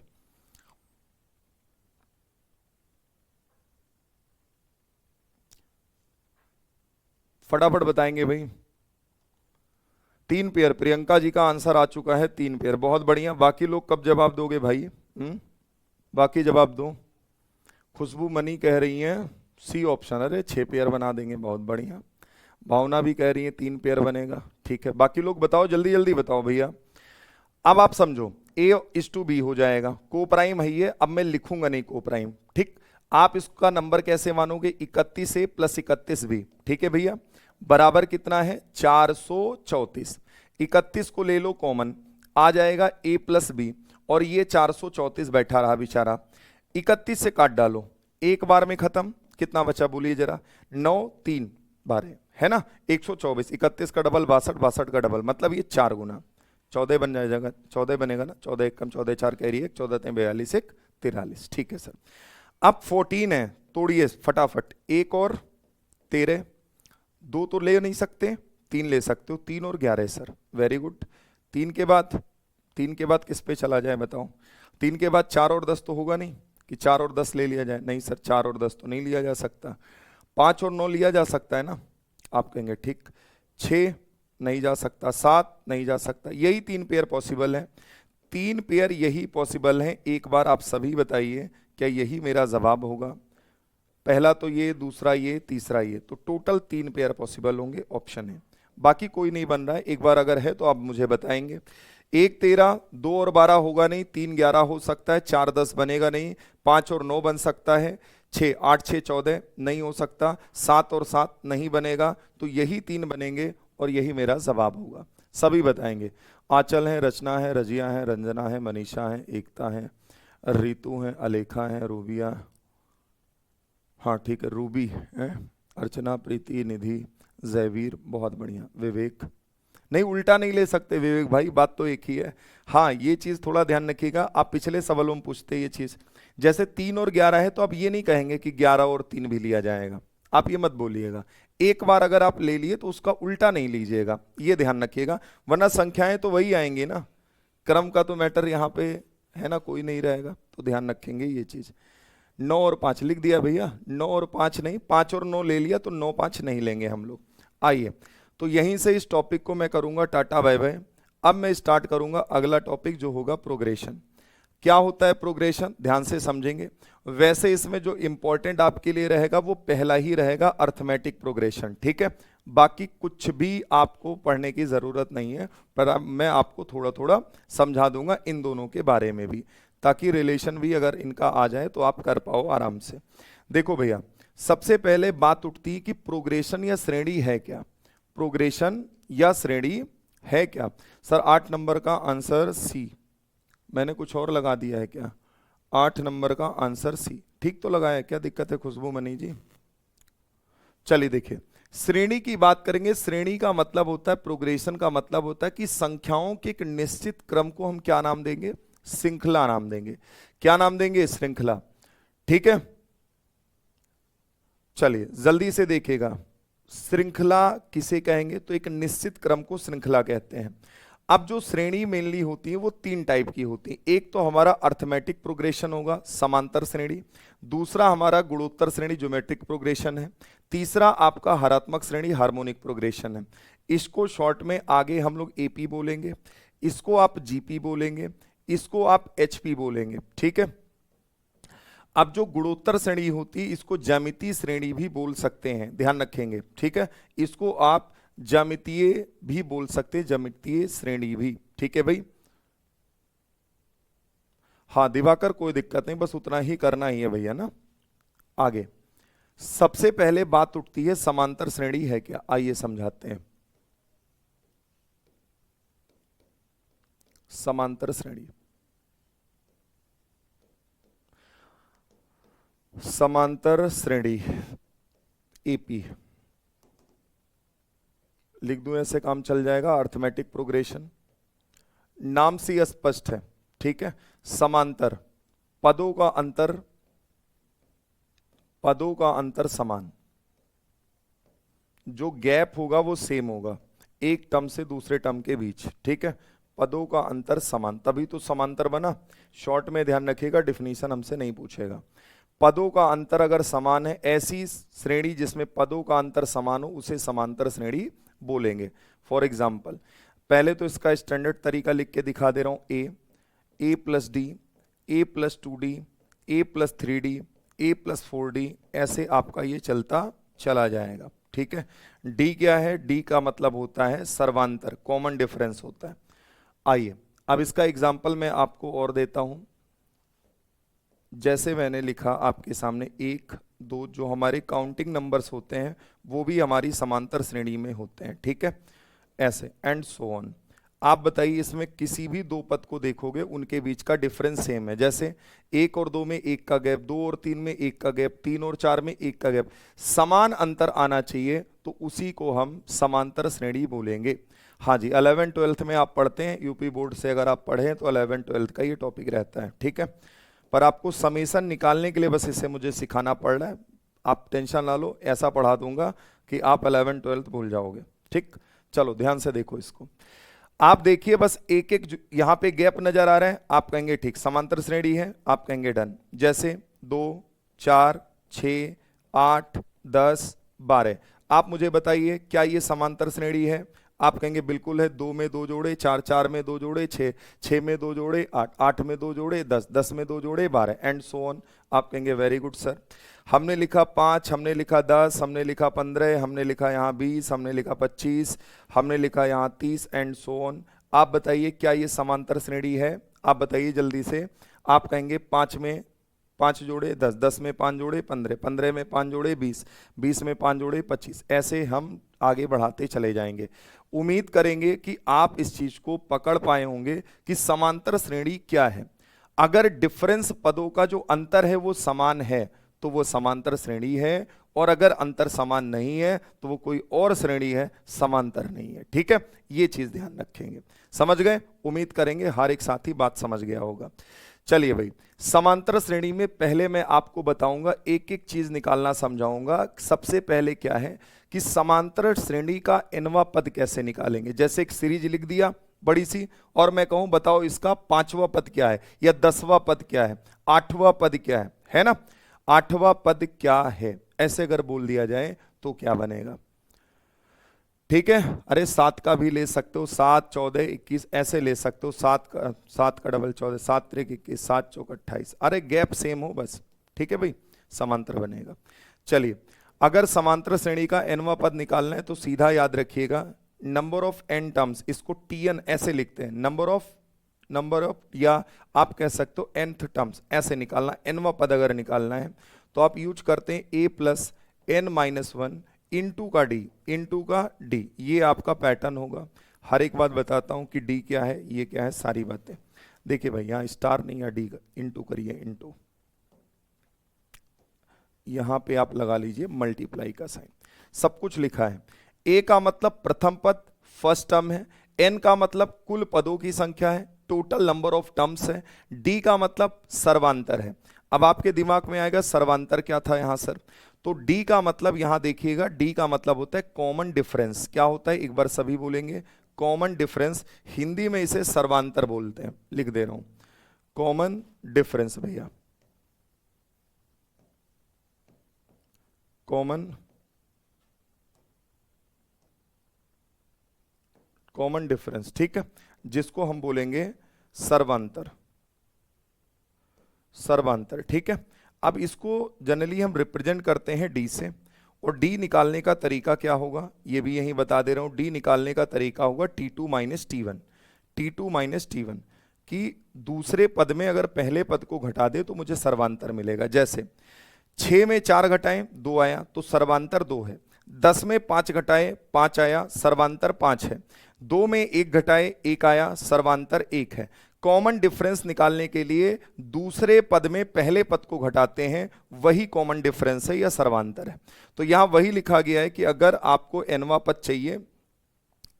फटाफट बताएंगे भाई। 3 पेयर, प्रियंका जी का आंसर आ चुका है 3 पेयर, बहुत बढ़िया। बाकी लोग कब जवाब दोगे भाई? बाकी जवाब दो। खुशबू मनी कह रही हैं सी ऑप्शन, अरे 6 पेयर बना देंगे, बहुत बढ़िया। भावना भी कह रही है 3 पेयर बनेगा, ठीक है। बाकी लोग बताओ, जल्दी जल्दी बताओ भैया। अब आप समझो A/B हो जाएगा, को प्राइम है ये, अब मैं लिखूंगा नहीं को प्राइम, ठीक। आप इसका नंबर कैसे मानोगे? 31A + 31B, ठीक है भैया। बराबर कितना है? 434। 31 को ले लो कॉमन, आ जाएगा A + B, और ये 434 बैठा रहा बेचारा। 31 से काट डालो, एक बार में खत्म। कितना बचा बोलिए जरा? 9 3 12 है ना, 124। 31 का डबल 62, 62 का डबल, मतलब ये 4 गुना 14 बन जाएगा, 14 बनेगा ना। 14 1 कम 14 4 कैरी 1, 14 3 42 1 43, ठीक है सर। अब 14 है, तोड़िए फटाफट, 1 और 13, 2 तो ले नहीं सकते, 3 ले सकते हो, 3 और 11 सर, वेरी गुड। 3 के बाद किस पे चला जाए बताओ? 3 के बाद 4 और 10 तो होगा नहीं कि 4 और 10 ले लिया जाए? नहीं सर, 4 और 10 तो नहीं लिया जा सकता। 5 और 9 लिया जा सकता है ना? आप कहेंगे ठीक। 6 नहीं जा सकता, 7 नहीं जा सकता, यही 3 पेयर पॉसिबल है। 3 पेयर यही पॉसिबल है। एक बार आप सभी बताइए, क्या यही मेरा जवाब होगा? पहला तो ये, दूसरा ये, तीसरा ये, तो टोटल 3 पेयर पॉसिबल होंगे, ऑप्शन है। बाकी कोई नहीं बन रहा है, एक बार अगर है तो आप मुझे बताएंगे। 1 13, 2 और 12 होगा नहीं, 3 11 हो सकता है, 4 10 बनेगा नहीं, 5 और 9 बन सकता है, 6 8 6 14 नहीं हो सकता, 7 और 7 नहीं बनेगा, तो यही 3 बनेंगे और यही मेरा जवाब होगा। सभी बताएंगे। आंचल है, रचना है, रजिया है, रंजना है, मनीषा है, एकता है, रितु है, अलेखा है, रूबिया, हाँ ठीक है, रूबी है, अर्चना, प्रीति, निधि, जयवीर, बहुत बढ़िया, विवेक। नहीं उल्टा नहीं ले सकते विवेक भाई, बात तो एक ही है। हाँ ये चीज थोड़ा ध्यान रखिएगा, आप पिछले सवालों में पूछते ये चीज, जैसे 3 और 11 है तो आप ये नहीं कहेंगे कि 11 और 3 भी लिया जाएगा, आप ये मत बोलिएगा। एक बार अगर आप ले लिए तो उसका उल्टा नहीं लीजिएगा, ये ध्यान रखिएगा, वरना संख्याएं तो वही आएंगी ना, क्रम का तो मैटर यहाँ पे है ना, कोई नहीं रहेगा, तो ध्यान रखेंगे ये चीज। 9 और 5 लिख दिया भैया, 9 और 5 नहीं, 5 और 9 ले लिया तो 9 5 नहीं लेंगे हम लोग। आइए, तो यहीं से इस टॉपिक को मैं करूंगा टाटा बाय बाय। अब मैं स्टार्ट करूंगा अगला टॉपिक जो होगा प्रोग्रेशन। क्या होता है प्रोग्रेशन, ध्यान से समझेंगे। वैसे इसमें जो इंपॉर्टेंट आपके लिए रहेगा वो पहला ही रहेगा, अर्थमेटिक प्रोग्रेशन, ठीक है। बाकी कुछ भी आपको पढ़ने की जरूरत नहीं है, पर मैं आपको थोड़ा थोड़ा समझा दूंगा इन दोनों के बारे में भी, ताकि रिलेशन भी अगर इनका आ जाए तो आप कर पाओ आराम से। देखो भैया, सबसे पहले बात उठती है कि प्रोग्रेशन या श्रेणी है क्या? प्रोग्रेशन या श्रेणी है क्या? सर 8 नंबर का आंसर सी, मैंने कुछ और लगा दिया है क्या? 8 नंबर का आंसर सी। ठीक तो लगाया, क्या दिक्कत है खुशबू मनी जी? चलिए देखिए, श्रेणी की बात करेंगे। श्रेणी का मतलब होता है, प्रोग्रेशन का मतलब होता है कि संख्याओं के एक निश्चित क्रम को हम क्या नाम देंगे? श्रृंखला नाम देंगे। क्या नाम देंगे? श्रृंखला। ठीक है, चलिए जल्दी से देखिएगा। श्रृंखला किसे कहेंगे? तो एक निश्चित क्रम को श्रृंखला कहते हैं। अब जो श्रेणी मेनली होती है वो 3 टाइप की होती है। एक तो हमारा अर्थमेटिक प्रोग्रेशन होगा, समांतर श्रेणी। दूसरा हमारा गुणोत्तर श्रेणी, ज्योमेट्रिक प्रोग्रेशन है। तीसरा आपका हरात्मक श्रेणी, हार्मोनिक प्रोग्रेशन है। इसको शॉर्ट में आगे हम लोग एपी बोलेंगे, इसको आप जीपी बोलेंगे, इसको आप एचपी बोलेंगे। ठीक है, अब जो गुणोत्तर श्रेणी होती है इसको ज्यामितीय श्रेणी भी बोल सकते हैं, ध्यान रखेंगे। ठीक है, इसको आप ज्यामितीय भी बोल सकते हैं, ज्यामितीय श्रेणी भी। ठीक है भाई, हाँ दिवाकर कोई दिक्कत नहीं, बस उतना ही करना ही है भैया ना। आगे सबसे पहले बात उठती है समांतर श्रेणी है क्या? आइए समझाते हैं। समांतर श्रेणी, समांतर श्रेणी एपी लिख दूं, ऐसे काम चल जाएगा। अर्थमेटिक प्रोग्रेशन नाम से स्पष्ट है। ठीक है, समांतर, पदों का अंतर, पदों का अंतर समान, जो गैप होगा वो सेम होगा एक टर्म से दूसरे टर्म के बीच। ठीक है, पदों का अंतर समान, तभी तो समांतर बना। शॉर्ट में ध्यान रखिएगा, डिफिनीशन हमसे नहीं पूछेगा। पदों का अंतर अगर समान है, ऐसी श्रेणी जिसमें पदों का अंतर समान हो उसे समांतर श्रेणी बोलेंगे। फॉर एग्जाम्पल, पहले तो इसका स्टैंडर्ड तरीका लिख के दिखा दे रहा हूं। ए प्लस डी, ए प्लस 2d, ए प्लस 3d, ए प्लस 4d, ऐसे आपका ये चलता चला जाएगा। ठीक है, डी क्या है? डी का मतलब होता है सर्वांतर, कॉमन डिफरेंस होता है। आइए अब इसका एग्जाम्पल मैं आपको और देता हूं। जैसे मैंने लिखा आपके सामने 1 2, जो हमारे काउंटिंग नंबर्स होते हैं वो भी हमारी समांतर श्रेणी में होते हैं। ठीक है, ऐसे एंड सो ऑन। आप बताइए, इसमें किसी भी 2 पद को देखोगे उनके बीच का डिफरेंस सेम है। जैसे 1 और 2 में 1 का गैप, 2 और 3 में 1 का गैप, 3 और 4 में 1 का गैप, समान अंतर आना चाहिए, तो उसी को हम समांतर श्रेणी बोलेंगे। हाँ जी, 11 12th में आप पढ़ते हैं, यूपी बोर्ड से अगर आप पढ़ें तो 11 12th का ये टॉपिक रहता है। ठीक है, पर आपको समेसन निकालने के लिए बस इसे मुझे सिखाना पड़ रहा है। आप टेंशन ना लो, ऐसा पढ़ा दूंगा कि आप 11 12th भूल जाओगे। ठीक, चलो ध्यान से देखो इसको। आप देखिए बस एक एक यहां पे गैप नजर आ रहा है, आप कहेंगे ठीक समांतर श्रेणी है, आप कहेंगे डन। जैसे 2 4 6 8 10 12, आप मुझे बताइए क्या ये समांतर श्रेणी है? आप कहेंगे बिल्कुल है। 2 में 2 जोड़े 4, 4 में 2 जोड़े 6, 6 में 2 जोड़े 8, 8 में 2 जोड़े 10, 10 में 2 जोड़े 12 एंड सो ऑन। आप कहेंगे वेरी गुड सर। हमने लिखा 5, हमने लिखा 10, हमने लिखा 15, हमने लिखा यहाँ 20, हमने लिखा 25, हमने लिखा यहाँ 30 एंड सो ऑन। आप बताइए क्या ये समांतर श्रेणी है? आप बताइए जल्दी से। आप कहेंगे 5 में 5 जोड़े 10, 10 में 5 जोड़े 15, 15 में 5 जोड़े 20, 20 में 5 जोड़े 25, ऐसे हम आगे बढ़ाते चले जाएंगे। उम्मीद करेंगे कि आप इस चीज को पकड़ पाए होंगे कि समांतर श्रेणी क्या है। अगर डिफरेंस पदों का जो अंतर है वो समान है तो वो समांतर श्रेणी है, और अगर अंतर समान नहीं है तो वो कोई और श्रेणी है, समांतर नहीं है। ठीक है, ये चीज ध्यान रखेंगे। समझ गए? उम्मीद करेंगे हर एक साथी बात समझ गया होगा। चलिए भाई, समांतर श्रेणी में पहले मैं आपको बताऊंगा, एक एक चीज निकालना समझाऊंगा। सबसे पहले क्या है कि समांतर श्रेणी का nवां पद कैसे निकालेंगे। जैसे एक सीरीज लिख दिया बड़ी सी, और मैं कहूं बताओ इसका 5वां पद क्या है, या 10वां पद क्या है, 8वां पद क्या है ना? 8वां पद क्या है, ऐसे अगर बोल दिया जाए तो क्या बनेगा? ठीक है, अरे 7 का भी ले सकते हो, 7 14 21 ऐसे ले सकते हो। 7 का डबल 14, 7 3 21, 7 चौक 28, अरे गैप सेम हो बस। ठीक है भाई, समांतर बनेगा। चलिए, अगर समांतर श्रेणी का nवां पद निकालना है तो सीधा याद रखिएगा, नंबर ऑफ n टर्म्स, इसको tn ऐसे लिखते हैं, नंबर ऑफ, या आप कह सकते हो nth टर्म्स, ऐसे निकालना। nवां पद अगर निकालना है तो आप यूज करते हैं a plus n minus 1 into का d, ये आपका पैटर्न होगा। हर एक बात बताता हूं कि d क्या है, ये क्या है, सारी बातें देखिए भाई यहाँ स्टार नहीं या डी, इंटू करिए, इंटू, यहां पे आप लगा लीजिए मल्टीप्लाई का साइन। सब कुछ लिखा है। ए का मतलब प्रथम पद, फर्स्ट टर्म है। एन का मतलब कुल पदों की संख्या है, टोटल नंबर ऑफ टर्म्स है। डी का मतलब सर्वांतर है। अब आपके दिमाग में आएगा सर्वांतर क्या था यहां सर, तो डी का मतलब यहां देखिएगा, डी का मतलब होता है कॉमन डिफरेंस। क्या होता है एक बार सभी बोलेंगे, कॉमन डिफरेंस। हिंदी में इसे सर्वांतर बोलते हैं, लिख दे रहा हूं, कॉमन डिफरेंस भैया, कॉमन कॉमन डिफरेंस, ठीक है, जिसको हम बोलेंगे सर्वांतर, सर्वांतर, ठीक है। अब इसको जनरली हम रिप्रेजेंट करते हैं डी से, और डी निकालने का तरीका क्या होगा ये भी यहीं बता दे रहा हूं। डी निकालने का तरीका होगा T2 minus T1, T2 minus T1, कि दूसरे पद में अगर पहले पद को घटा दे तो मुझे सर्वांतर मिलेगा। जैसे 6 में 4 घटाएं 2 आया तो सर्वांतर 2 है। 10 में 5 घटाए 5 आया, सर्वांतर 5 है। 2 में 1 घटाए 1 आया, सर्वांतर 1 है। कॉमन डिफरेंस निकालने के लिए दूसरे पद में पहले पद को घटाते हैं, वही कॉमन डिफरेंस है या सर्वांतर है। तो यहां वही लिखा गया है कि अगर आपको nवां पद चाहिए,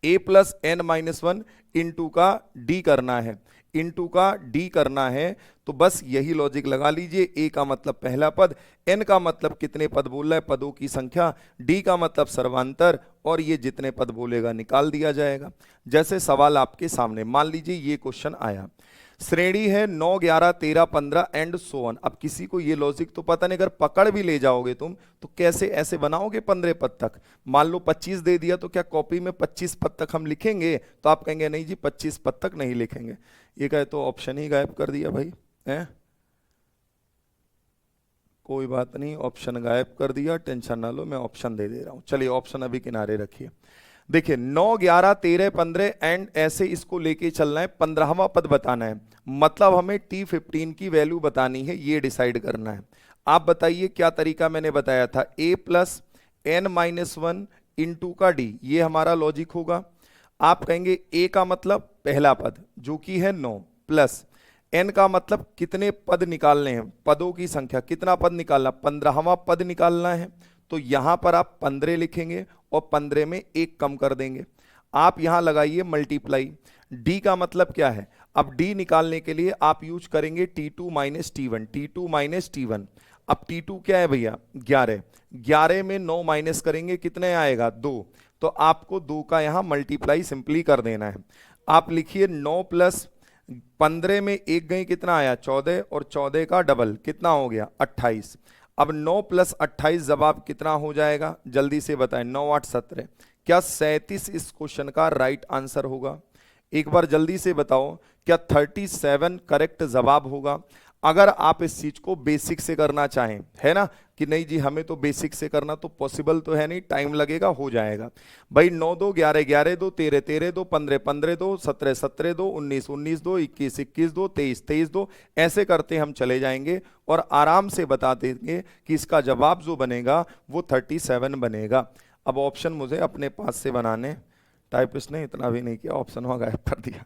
a plus N minus one into का डी करना है, इंटू का डी करना है, तो बस यही लॉजिक लगा लीजिए। a का मतलब पहला पद, n का मतलब कितने पद बोल रहा है, पदों की संख्या, d का मतलब सर्वांतर, और ये जितने पद बोलेगा निकाल दिया जाएगा। जैसे सवाल आपके सामने, मान लीजिए ये क्वेश्चन आया, श्रेणी है 9, 11, 13, 15 एंड सो ऑन। अब किसी को ये लॉजिक तो पता नहीं, अगर पकड़ भी ले जाओगे तुम तो कैसे ऐसे बनाओगे 15 पद तक। मान लो 25 दे दिया तो क्या कॉपी में 25 पद तक हम लिखेंगे, तो आप कहेंगे नहीं जी 25 पद तक नहीं लिखेंगे। ये कहे तो ऑप्शन ही गायब कर दिया भाई, है कोई बात नहीं, ऑप्शन गायब कर दिया, टेंशन ना लो, मैं ऑप्शन दे दे रहा हूं। चलिए ऑप्शन अभी किनारे रखिए। देखिए 9, 11, 13, 15 एंड ऐसे इसको लेके चलना है, 15वां पद बताना है, मतलब हमें T15 की वैल्यू बतानी है, ये डिसाइड करना है। आप बताइए क्या तरीका मैंने बताया था, a plus N minus one into का डी, ये हमारा लॉजिक होगा। आप कहेंगे a का मतलब पहला पद जो कि है 9, प्लस n का मतलब कितने पद निकालने हैं, पदों की संख्या, कितना पद निकालना, 15वां पद निकालना है। तो यहां पर आप 15 लिखेंगे और 15 में 1 कम कर देंगे। आप यहां लगाइए मल्टीप्लाई। d का मतलब क्या है, अब d निकालने के लिए आप यूज करेंगे T2 minus T1, T2 minus T1। अब T2 क्या है भैया 11, 11 में 9 माइनस करेंगे कितने आएगा 2, तो आपको 2 का यहां मल्टीप्लाई सिंपली कर देना है। आप लिखिए 9 प्लस 15 में 1 गई कितना आया 14, और 14 का डबल कितना हो गया 28। अब 9 प्लस 28 जवाब कितना हो जाएगा, जल्दी से बताएं, 9 8 17, क्या 37 इस क्वेश्चन का राइट आंसर होगा। एक बार जल्दी से बताओ, क्या 37 करेक्ट जवाब होगा। अगर आप इस चीज को बेसिक से करना चाहें, है ना, कि नहीं जी हमें तो बेसिक से करना, तो पॉसिबल तो है नहीं, टाइम लगेगा, हो जाएगा भाई। 9 2 11, 11 2 13, 13 2 15, 15 2 17, 17 2 19, 19 2 21, 21 2 23, 23 2, ऐसे करते हम चले जाएंगे और आराम से बता देंगे कि इसका जवाब जो बनेगा वो 37 बनेगा। अब ऑप्शन मुझे अपने पास से बनाने, टाइपिस्ट ने इतना भी नहीं किया, ऑप्शन वहाँ गायब कर दिया।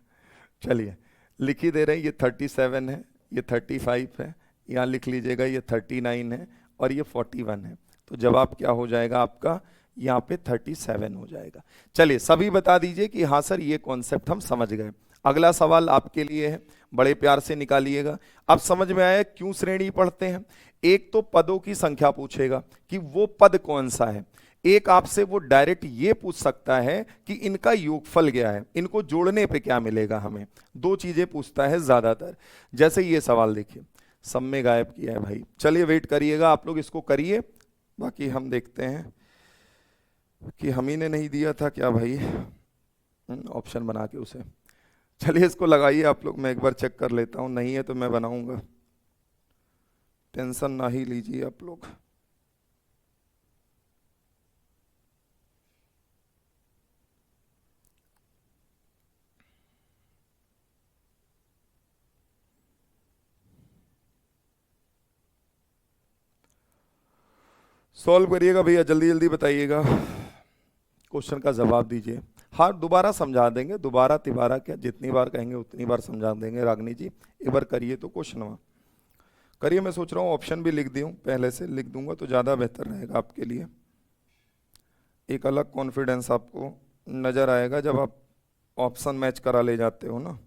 चलिए लिख ही दे रहे हैं, ये 37 है, ये 35 है, यहाँ लिख लीजिएगा ये 39 है, और ये 41 है। तो जवाब क्या हो जाएगा आपका, यहाँ पे 37 हो जाएगा। चलिए सभी बता दीजिए कि हाँ सर ये कॉन्सेप्ट हम समझ गए। अगला सवाल आपके लिए है, बड़े प्यार से निकालिएगा। अब समझ में आया क्यों श्रेणी पढ़ते हैं। एक तो पदों की संख्या पूछेगा कि वो पद कौन सा है, एक आपसे वो डायरेक्ट ये पूछ सकता है कि इनका योगफल क्या है, इनको जोड़ने पे क्या मिलेगा हमें, दो चीजें पूछता है ज्यादातर। जैसे ये सवाल देखिए, सब में गायब किया है भाई। चलिए वेट करिएगा, आप लोग इसको करिए, बाकी हम देखते हैं कि हम ही ने नहीं दिया था क्या भाई ऑप्शन बना के उसे। चलिए इसको लगाइए आप लोग, मैं एक बार चेक कर लेता हूं, नहीं है तो मैं बनाऊंगा, टेंशन ना ही लीजिए आप लोग। सॉल्व करिएगा भैया, जल्दी जल्दी बताइएगा, क्वेश्चन का जवाब दीजिए। हाँ दोबारा समझा देंगे, दोबारा तिबारा क्या, जितनी बार कहेंगे उतनी बार समझा देंगे। रागनी जी एक बार करिए तो क्वेश्चन करिए। मैं सोच रहा हूँ ऑप्शन भी लिख दूँ, पहले से लिख दूंगा तो ज़्यादा बेहतर रहेगा आपके लिए। एक अलग कॉन्फिडेंस आपको नज़र आएगा जब आप ऑप्शन मैच करा ले जाते हो ना।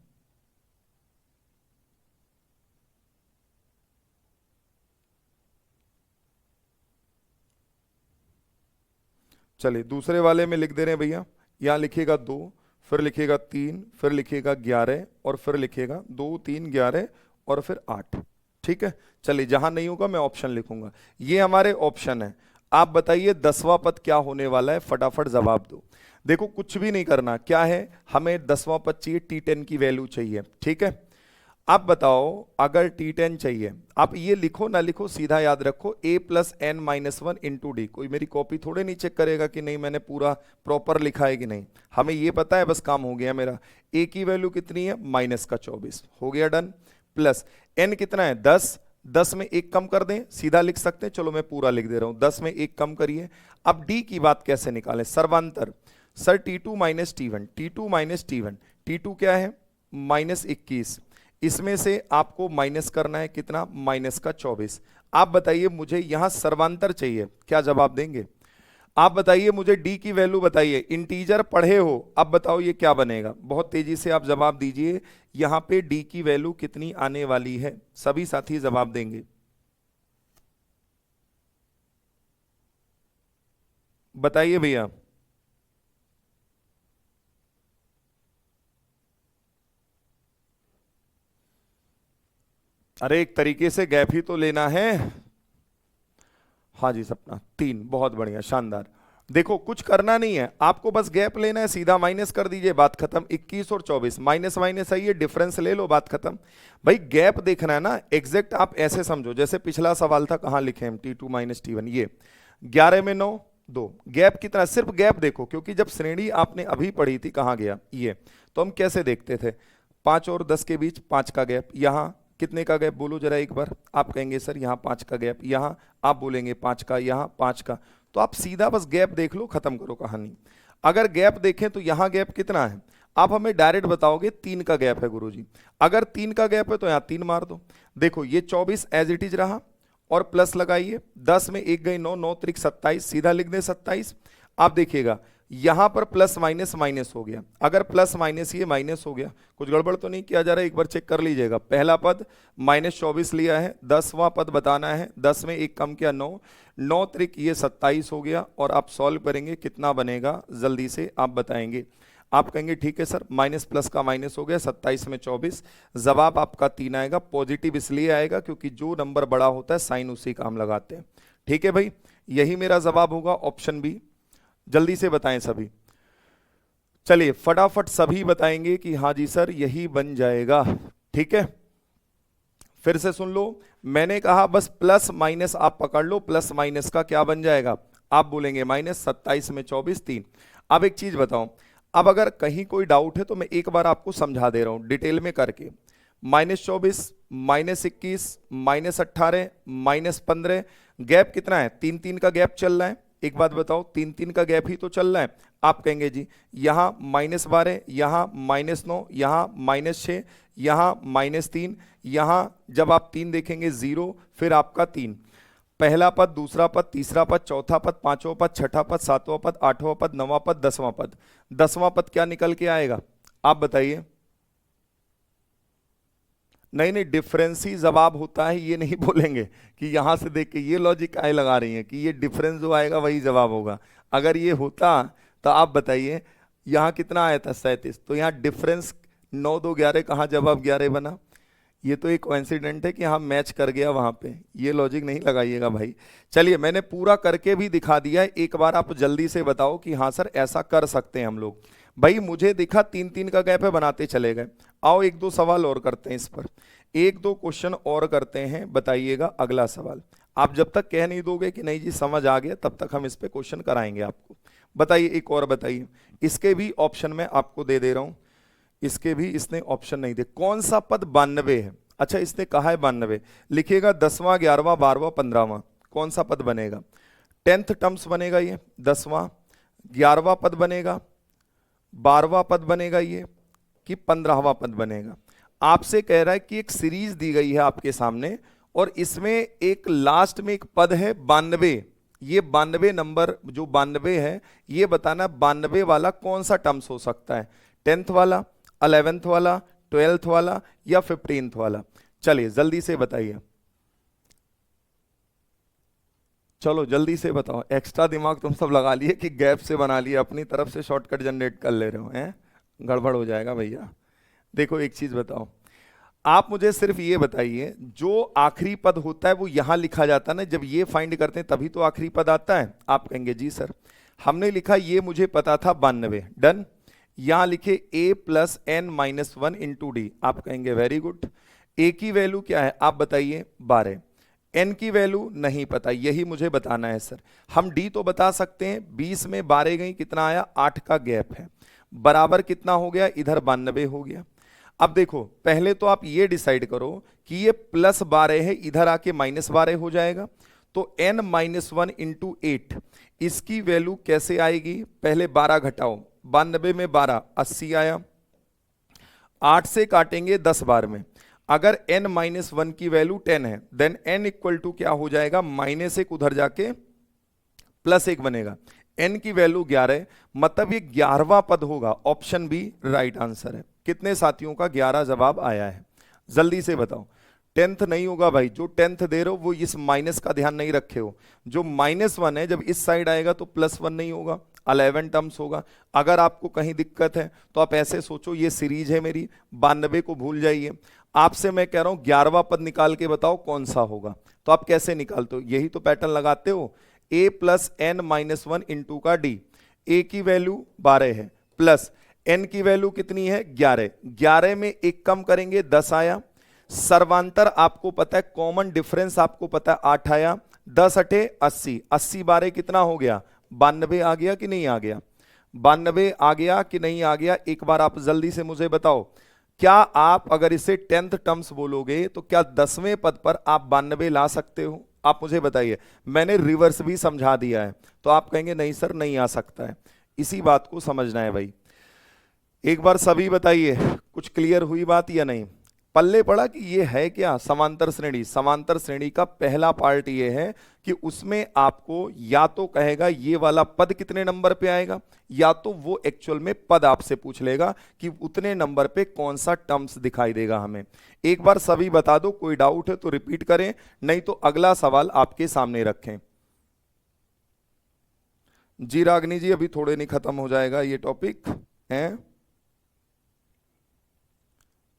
चलिए दूसरे वाले में लिख दे रहे हैं भैया। यहाँ लिखिएगा 2, फिर लिखिएगा 3, फिर लिखिएगा 11 और फिर लिखिएगा 2 3 11 और फिर 8। ठीक है, चलिए जहां नहीं होगा मैं ऑप्शन लिखूंगा। ये हमारे ऑप्शन है। आप बताइए 10वां पद क्या होने वाला है, फटाफट जवाब दो। देखो कुछ भी नहीं करना, क्या है, हमें 10वां पद चाहिए, T10 की वैल्यू चाहिए। ठीक है, आप बताओ अगर T10 चाहिए, आप ये लिखो ना लिखो सीधा याद रखो, a plus N minus one into D. कोई मेरी कॉपी थोड़े नहीं चेक करेगा कि नहीं मैंने पूरा प्रॉपर लिखा है कि नहीं, हमें ये पता है, बस काम हो गया मेरा। a की वैल्यू कितनी है, माइनस का 24, हो गया डन। प्लस n कितना है 10, 10 में एक कम कर दें, सीधा लिख सकते हैं, चलो मैं पूरा लिख दे रहा हूं, 10 में एक कम करिए। अब d की बात कैसे निकालें, सर्वांतर। Sir T2 minus T1, T2 minus T1, T2 क्या है -21, इसमें से आपको माइनस करना है कितना, माइनस का 24। आप बताइए मुझे यहां सर्वांतर चाहिए, क्या जवाब देंगे? आप बताइए मुझे डी की वैल्यू बताइए, इंटीजर पढ़े हो, अब बताओ ये क्या बनेगा, बहुत तेजी से आप जवाब दीजिए। यहां पे डी की वैल्यू कितनी आने वाली है, सभी साथी जवाब देंगे, बताइए भैया। अरे एक तरीके से गैप ही तो लेना है। हाँ जी सपना 3, बहुत बढ़िया, शानदार। देखो कुछ करना नहीं है आपको, बस गैप लेना है, सीधा माइनस कर दीजिए, बात खत्म। 21 और 24 माइनस माइनस आइए, डिफरेंस ले लो, बात खत्म। भाई गैप देखना है ना, एग्जैक्ट आप ऐसे समझो जैसे पिछला सवाल था, कहां लिखे हम, T2 माइनस T1, ये 11 में 9 2, गैप कितना, सिर्फ गैप देखो, क्योंकि जब श्रेणी आपने अभी पढ़ी थी, कहां गया ये, तो हम कैसे देखते थे, 5 और 10 के बीच 5 का गैप, यहां कितने का गैप बोलो जरा एक बार, आप कहेंगे सर यहाँ 5 का गैप, यहाँ आप बोलेंगे 5 का, यहाँ 5 का, तो आप सीधा बस गैप देख लो, खत्म करो कहानी। अगर गैप देखें तो यहाँ गैप कितना है, आप हमें डायरेक्ट बताओगे 3 का गैप है गुरुजी। अगर 3 का गैप है तो यहाँ 3 मार दो, देखो ये 24 एज इट इज रहा, और प्लस लगाइए, 10 में 1 गई 9, 9 त्रिक 27, सीधा लिख दे 27। आप देखिएगा यहां पर प्लस माइनस माइनस हो गया, अगर प्लस माइनस ये माइनस हो गया, कुछ गड़बड़ तो नहीं किया जा रहा है, एक बार चेक कर लीजिएगा। पहला पद -24 लिया है, 10वां पद बताना है, 10 में एक कम किया 9, 9 त्रिक ये 27 हो गया, और आप सॉल्व करेंगे कितना बनेगा, जल्दी से आप बताएंगे। आप कहेंगे ठीक है सर, माइनस प्लस का माइनस हो गया, 27 में 24, जवाब आपका 3 आएगा। पॉजिटिव इसलिए आएगा क्योंकि जो नंबर बड़ा होता है साइन उसी का हम लगाते हैं। ठीक है भाई, यही मेरा जवाब होगा, ऑप्शन बी। जल्दी से बताएं सभी, चलिए फटाफट सभी बताएंगे कि हाँ जी सर यही बन जाएगा। ठीक है, फिर से सुन लो, मैंने कहा बस प्लस माइनस आप पकड़ लो, प्लस माइनस का क्या बन जाएगा, आप बोलेंगे माइनस, 27 में 24 3। अब एक चीज बताओ, अब अगर कहीं कोई डाउट है तो मैं एक बार आपको समझा दे रहा हूं डिटेल में करके। -24 -21 -18 -15, गैप कितना है, 3 3 का गैप चल रहा है। एक बात बताओ, 3 3 का गैप ही तो चल रहा है। आप कहेंगे जी यहां -12, यहां -9, यहां -6, यहां -3, यहां जब आप 3 देखेंगे 0, फिर आपका 3, पहला पद, दूसरा पद, तीसरा पद, चौथा पद, पांचवा पद, छठा पद, सातवां पद, आठवां पद, नवां पद, 10वां पद। 10वां पद क्या निकल के आएगा, आप बताइए। नहीं नहीं, डिफरेंस ही जवाब होता है, ये नहीं बोलेंगे कि यहां से देख के ये लॉजिक आए लगा रही है कि ये डिफरेंस जो आएगा वही जवाब होगा। अगर ये होता तो आप बताइए, यहां कितना आया था 37, तो यहां डिफरेंस 9 2 11, कहां जवाब 11 बना। ये तो एक कोइंसिडेंट है कि हाँ मैच कर गया वहां पे, ये लॉजिक नहीं लगाइएगा भाई। चलिए मैंने पूरा करके भी दिखा दिया है, एक बार आप जल्दी से बताओ कि हाँ सर ऐसा कर सकते हैं हम लोग। भाई मुझे दिखा 3 3 का गैप है, बनाते चले गए। आओ एक दो सवाल और करते हैं इस पर, एक दो क्वेश्चन और करते हैं, बताइएगा अगला सवाल। आप जब तक कह नहीं दोगे कि नहीं जी समझ आ गया, तब तक हम इस पे क्वेश्चन कराएंगे आपको। बताइए एक और बताइए, इसके भी ऑप्शन में आपको दे दे रहा हूं, इसके भी इसने ऑप्शन नहीं दे। कौन सा पद 92 है, अच्छा इसने कहा है 92, लिखिएगा 10वां 11वां 12वां 15वां, कौन सा पद बनेगा, 10th टर्म्स बनेगा ये, 10वां 11वां पद बनेगा, 12वां पद बनेगा ये कि 15वां पद बनेगा? आपसे कह रहा है कि एक सीरीज दी गई है आपके सामने और इसमें एक लास्ट में एक पद है 92। ये 92 नंबर जो 92 है, ये बताना 92 वाला कौन सा टर्म्स हो सकता है? 10th वाला, 11th वाला, 12th वाला या 15th वाला? चलिए जल्दी से बताइए, चलो जल्दी से बताओ। एक्स्ट्रा दिमाग तुम सब लगा लिए कि गैप से बना लिए, अपनी तरफ से शॉर्टकट जनरेट कर ले रहे हो हैं? गड़बड़ हो जाएगा भैया। देखो एक चीज बताओ, आप मुझे सिर्फ ये बताइए, जो आखिरी पद होता है वो यहां लिखा जाता है ना, जब ये फाइंड करते हैं तभी तो आखिरी पद आता है। आप कहेंगे जी सर हमने लिखा, ये मुझे पता था 92, डन। यहां लिखे a plus N minus 1 into D. आप कहेंगे वेरी गुड। a की वैल्यू क्या है आप बताइए? 12। n की वैल्यू नहीं पता, यही मुझे बताना है सर। हम d तो बता सकते हैं, 20 में 12 गई कितना आया? 8 का गैप है, बराबर कितना हो गया? इधर 92 हो गया। अब देखो पहले तो आप ये डिसाइड करो कि ये प्लस 12 है, इधर आके माइनस 12 हो जाएगा, तो n माइनस 1 इंटू 8 इसकी वैल्यू कैसे आएगी? पहले 12 घटाओ, 92 में 12 80 आया, 8 से काटेंगे 10 बार में। अगर n माइनस 1 की वैल्यू 10 है देन n इक्वल टू क्या हो जाएगा? -1 उधर जाके +1 बनेगा। n की वैल्यू 11, मतलब ये 11वां पद होगा। ऑप्शन बी राइट आंसर है। कितने साथियों का 11 जवाब आया है? जल्दी से बताओ। 10th नहीं होगा भाई, जो 10th दे रहे हो वो इस माइनस का ध्यान नहीं रखे हो। जो -1 है जब इस साइड आएगा तो +1 नहीं होगा, 11 टर्म्स होगा। अगर आपको कहीं दिक्कत है तो आप ऐसे सोचो, ये सीरीज है मेरी, 92 को भूल जाइए। आपसे मैं कह रहा हूं 11वां पद निकाल के बताओ कौन सा होगा, तो आप कैसे निकालते हो? यही तो पैटर्न लगाते हो, a plus N minus 1 into का डी। a की वैल्यू 12 है, प्लस n की वैल्यू कितनी है? 11। 11 में एक कम करेंगे 10 आया, सर्वांतर आपको पता है, कॉमन डिफरेंस आपको पता है 8 आया, 10 अठे 80, 80 12 कितना हो गया? 92 आ गया कि नहीं आ गया? 92 आ गया कि नहीं आ गया? एक बार आप जल्दी से मुझे बताओ। क्या आप अगर इसे 10th टर्म्स बोलोगे तो क्या 10वें पद पर आप 92 ला सकते हो? आप मुझे बताइए। मैंने रिवर्स भी समझा दिया है, तो आप कहेंगे नहीं सर नहीं आ सकता है। इसी बात को समझना है भाई। एक बार सभी बताइए, कुछ क्लियर हुई बात या नहीं? पल्ले पड़ा कि ये है क्या? समांतर श्रेणी। समांतर श्रेणी का पहला पार्ट ये है कि उसमें आपको या तो कहेगा ये वाला पद कितने नंबर पे आएगा, या तो वो एक्चुअल में पद आपसे पूछ लेगा कि उतने नंबर पे कौन सा टर्म्स दिखाई देगा हमें। एक बार सभी बता दो, कोई डाउट है तो रिपीट करें, नहीं तो अगला सवाल आपके सामने रखें। जी रागनी जी, अभी थोड़े नहीं खत्म हो जाएगा ये टॉपिक है।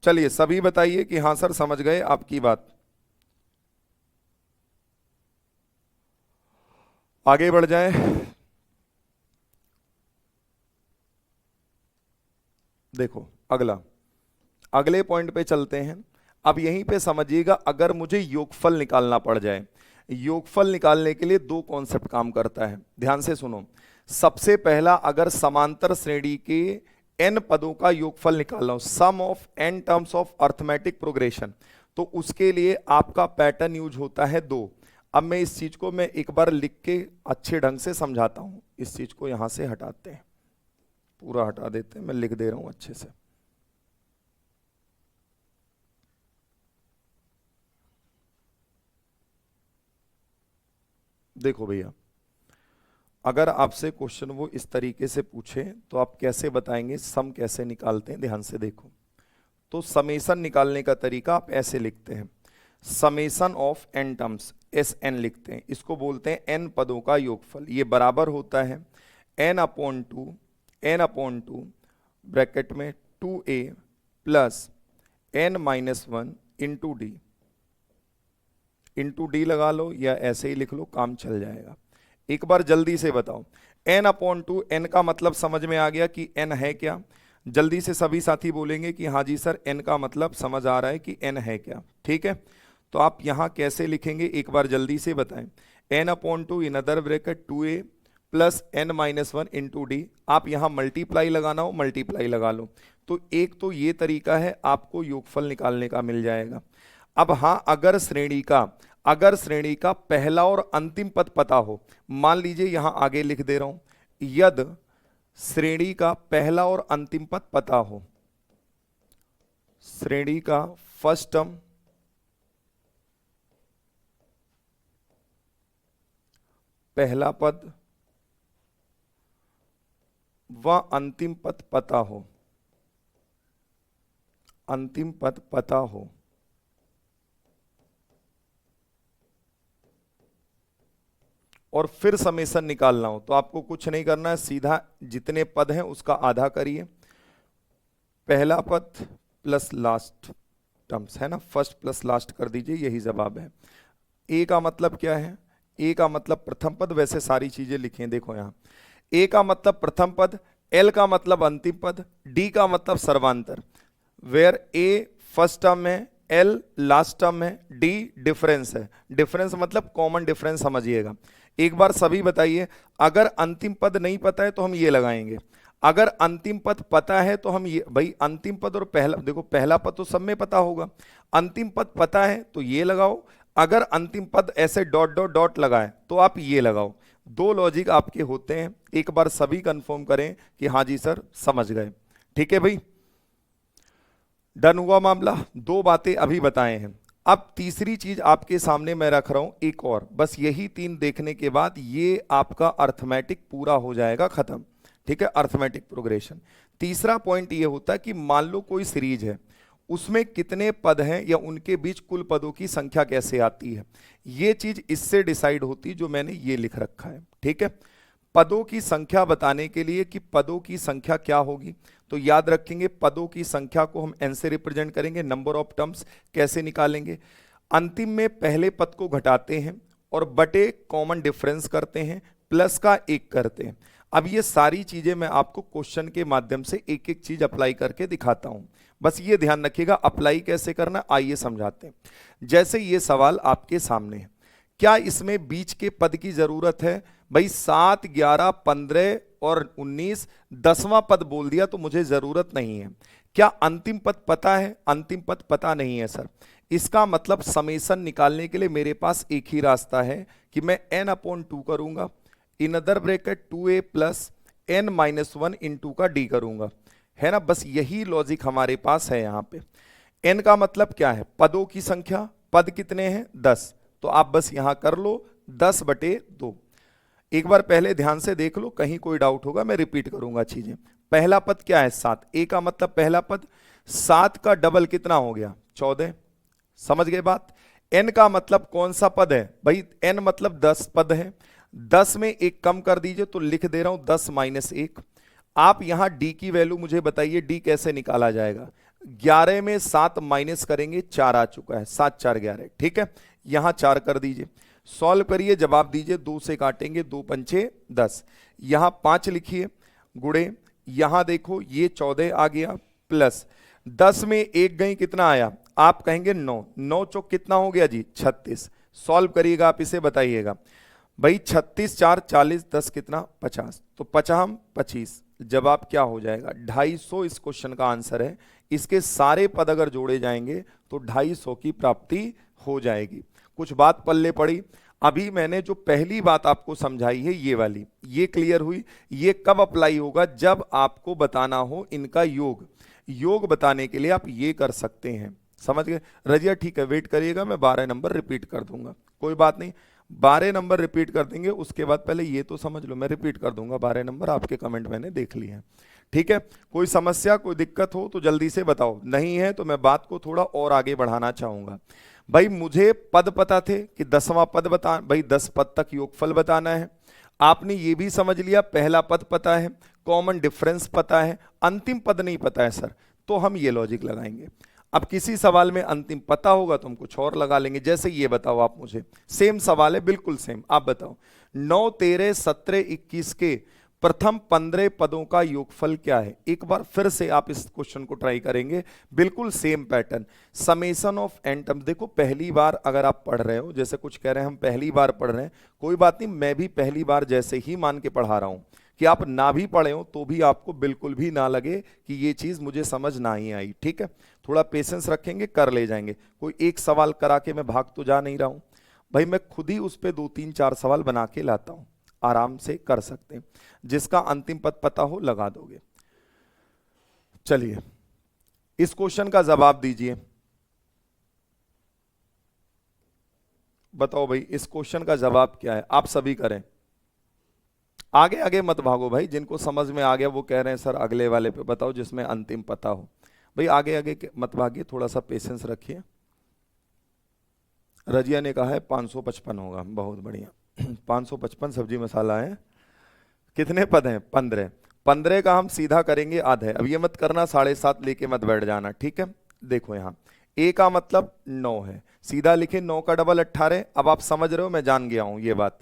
चलिए सभी बताइए कि हां सर समझ गए आपकी बात। आगे बढ़ जाएं। देखो अगले पॉइंट पे चलते हैं। अब यहीं पे समझिएगा, अगर मुझे योगफल निकालना पड़ जाए, योगफल निकालने के लिए दो कॉन्सेप्ट काम करता है, ध्यान से सुनो। सबसे पहला, अगर समांतर श्रेणी के n पदों का योगफल निकालना हो, sum of n terms of arithmetic progression, तो उसके लिए आपका पैटर्न यूज होता है 2। अब मैं इस चीज को मैं एक बार लिख के अच्छे ढंग से समझाता हूं। इस चीज को यहां से हटाते हैं, पूरा हटा देते हैं, मैं लिख दे रहा हूं अच्छे से। देखो भैया, अगर आपसे क्वेश्चन वो इस तरीके से पूछे तो आप कैसे बताएंगे सम कैसे निकालते हैं? ध्यान से देखो। तो समेसन निकालने का तरीका आप ऐसे लिखते हैं, summation of n terms, SN लिखते हैं, इसको बोलते हैं n पदों का योगफल। ये बराबर होता है n/2 ब्रैकेट में 2a plus n minus 1 into D लगा लो या ऐसे ही लिख लो, काम चल जाएगा। एक बार जल्दी से बताओ, n/2, n का मतलब समझ में आ गया कि n है क्या? जल्दी से सभी साथी बोलेंगे कि हाँ जी सर n का मतलब समझ आ रहा है कि n है क्या। ठीक है, तो आप यहां कैसे लिखेंगे एक बार जल्दी से बताएं। n/2 in other bracket 2a plus n minus 1 into D. आप यहां मल्टीप्लाई लगाना हो मल्टीप्लाई लगा लो। तो एक तो ये तरीका है, आपको योगफल निकालने का मिल जाएगा। अब हां, अगर श्रेणी का पहला और अंतिम पद पता हो, मान लीजिए यहां आगे लिख दे रहा हूं, यद श्रेणी का पहला और अंतिम पद पता हो, श्रेणी का फर्स्ट टर्म पहला पद व अंतिम पद पता हो, अंतिम पद पता हो, और फिर समेशन निकालना हो, तो आपको कुछ नहीं करना है, सीधा जितने पद हैं उसका आधा करिए, पहला पद प्लस लास्ट टर्म्स है ना, फर्स्ट प्लस लास्ट कर दीजिए, यही जवाब है। ए का मतलब क्या है? ए का मतलब प्रथम पद, वैसे सारी चीजें लिखें देखो यहां, ए का मतलब प्रथम पद, एल का मतलब अंतिम पद, डी का मतलब सर्वांतर, वेयर ए फर्स्ट टर्म है, एल लास्ट टर्म है, डी डिफरेंस है। डिफरेंस मतलब कॉमन डिफरेंस समझिएगा। एक बार सभी बताइए, अगर अंतिम पद नहीं पता है तो हम ये लगाएंगे, अगर अंतिम पद पता है तो हम ये, भाई अंतिम पद और पहला, देखो पहला पद तो सब में पता होगा, अंतिम पद पता है तो ये लगाओ, अगर अंतिम पद ऐसे डॉट डॉट डॉट लगाए तो आप ये लगाओ। दो लॉजिक आपके होते हैं, एक बार सभी कंफर्म करें कि हाँ जी सर समझ गए। ठीक है भाई, डन हुआ मामला। दो बातें अभी बताए हैं, अब तीसरी चीज आपके सामने मैं रख रहा हूं एक और, बस यही तीन देखने के बाद ये आपका अर्थमेटिक पूरा हो जाएगा, खत्म। ठीक है, अर्थमेटिक प्रोग्रेशन। तीसरा पॉइंट ये होता है कि मान लो कोई सीरीज है, उसमें कितने पद हैं या उनके बीच कुल पदों की संख्या कैसे आती है, ये चीज इससे डिसाइड होती, जो मैंने ये लिख रखा है। ठीक है, पदों की संख्या बताने के लिए कि पदों की संख्या क्या होगी, तो याद रखेंगे पदों की संख्या को हम एन से रिप्रेजेंट करेंगे। नंबर ऑफ टर्म्स कैसे निकालेंगे? अंतिम में पहले पद को घटाते हैं और बटे कॉमन डिफरेंस करते हैं, प्लस का एक करते हैं। अब ये सारी चीजें मैं आपको क्वेश्चन के माध्यम से एक एक चीज अप्लाई करके दिखाता हूं, बस ये ध्यान रखिएगा अप्लाई कैसे करना। आइए समझाते हैं। जैसे ये सवाल आपके सामने है, क्या इसमें बीच के पद की जरूरत है? भाई 7, 11, 15 और 19, 10वां पद बोल दिया तो मुझे जरूरत नहीं है। क्या अंतिम पद पता है? अंतिम पद पता नहीं है सर। इसका मतलब समेशन निकालने के लिए मेरे पास एक ही रास्ता है कि मैं n/2 करूंगा, in other bracket 2a plus n-1 into का d करूंगा, है ना। बस यही लॉजिक हमारे पास है यहां पे। n का मतलब क्या है? पदों की संख्या। पद कितने हैं? 10, तो आप बस यहां कर लो 10/2। एक बार पहले ध्यान से देख लो, कहीं कोई डाउट होगा मैं रिपीट करूंगा चीजें। पहला पद क्या है? 7। ए का मतलब पहला पद, 7 का डबल कितना हो गया? 14। समझ गए बात? एन का मतलब कौन सा पद है? भाई एन मतलब 10 पद है, 10 में एक कम कर दीजिए तो लिख दे रहा हूं 10 - 1। आप यहां डी की वैल्यू मुझे बताइए, डी कैसे निकाला जाएगा? 11 में 7 माइनस करेंगे, 4 आ चुका है, 7 4 11। ठीक है, यहां 4 कर दीजिए, सॉल्व करिए, जवाब दीजिए, 2 से काटेंगे, 2 पंचे 10, यहां 5 लिखिए, गुड़े यहां देखो ये 14 आ गया, प्लस 10 में 1 गई, कितना आया? आप कहेंगे 9, 9 चौक कितना हो गया जी? 36। सॉल्व करिएगा आप इसे, बताइएगा भाई 36 4 40, 10 कितना? 50, तो 50 25, जवाब क्या हो जाएगा? 250 इस क्वेश्चन का आंसर है। इसके सारे पद अगर जोड़े जाएंगे तो 250 की प्राप्ति हो जाएगी। कुछ बात पल्ले पड़ी। अभी मैंने जो पहली बात आपको समझाई है ये वाली, ये क्लियर हुई? ये कब अप्लाई होगा? जब आपको बताना हो इनका योग। योग बताने के लिए आप ये कर सकते हैं, समझ गए? रजिया ठीक है, वेट करिएगा, मैं 12 नंबर रिपीट कर दूंगा, कोई बात नहीं, 12 नंबर रिपीट कर देंगे। उसके बाद पहले ये तो समझ लो, मैं रिपीट कर दूंगा 12 नंबर, आपके कमेंट मैंने देख लिए हैं। ठीक है, कोई समस्या कोई दिक्कत हो तो जल्दी से बताओ, नहीं है तो मैं बात को थोड़ा और आगे बढ़ाना चाहूंगा। भाई मुझे पद पता थे कि 10वां पद बता, भाई 10 पद तक योगफल बताना है। आपने ये भी समझ लिया पहला पद पता है, कॉमन डिफरेंस पता है, अंतिम पद नहीं पता है सर, तो हम ये लॉजिक लगाएंगे। अब किसी सवाल में अंतिम पता होगा तो हम कुछ और लगा लेंगे। जैसे ये बताओ आप मुझे, सेम सवाल है, बिल्कुल सेम, आप बताओ 9 13 17 21 के प्रथम 15 पदों का योगफल क्या है? एक बार फिर से आप इस क्वेश्चन को ट्राई करेंगे, बिल्कुल same pattern, summation of N terms. देखो पहली बार अगर आप पढ़ रहे हो, जैसे कुछ कह रहे हैं हम पहली बार पढ़ रहे हैं, कोई बात नहीं, मैं भी पहली बार जैसे ही मान के पढ़ा रहा हूं कि आप ना भी पढ़े हो तो भी आपको बिल्कुल भी ना लगे कि ये चीज मुझे समझ ना ही आई। ठीक है, थोड़ा पेशेंस रखेंगे, कर ले जाएंगे। कोई एक सवाल करा के मैं भाग तो जा नहीं रहा हूं भाई, मैं खुद ही उस पर 2 3 4 सवाल बना के लाता हूं। आराम से कर सकते हैं। जिसका अंतिम पद पता हो लगा दोगे। चलिए इस क्वेश्चन का जवाब दीजिए। बताओ भाई इस क्वेश्चन का जवाब क्या है, आप सभी करें। आगे आगे मत भागो भाई, जिनको समझ में आ गया वो कह रहे हैं सर अगले वाले पे बताओ जिसमें अंतिम पता हो। भाई आगे आगे मत भागिए, थोड़ा सा पेशेंस रखिए। रजिया ने कहा है 555 होगा, बहुत बढ़िया 555 सब्जी मसाला है। कितने पद हैं? 15। 15 का हम सीधा करेंगे आधे। अब ये मत करना 7.5 लेके मत बैठ जाना, ठीक है। देखो यहाँ ए का मतलब 9 है, सीधा लिखे 9 का डबल 18। अब आप समझ रहे हो, मैं जान गया हूं ये बात।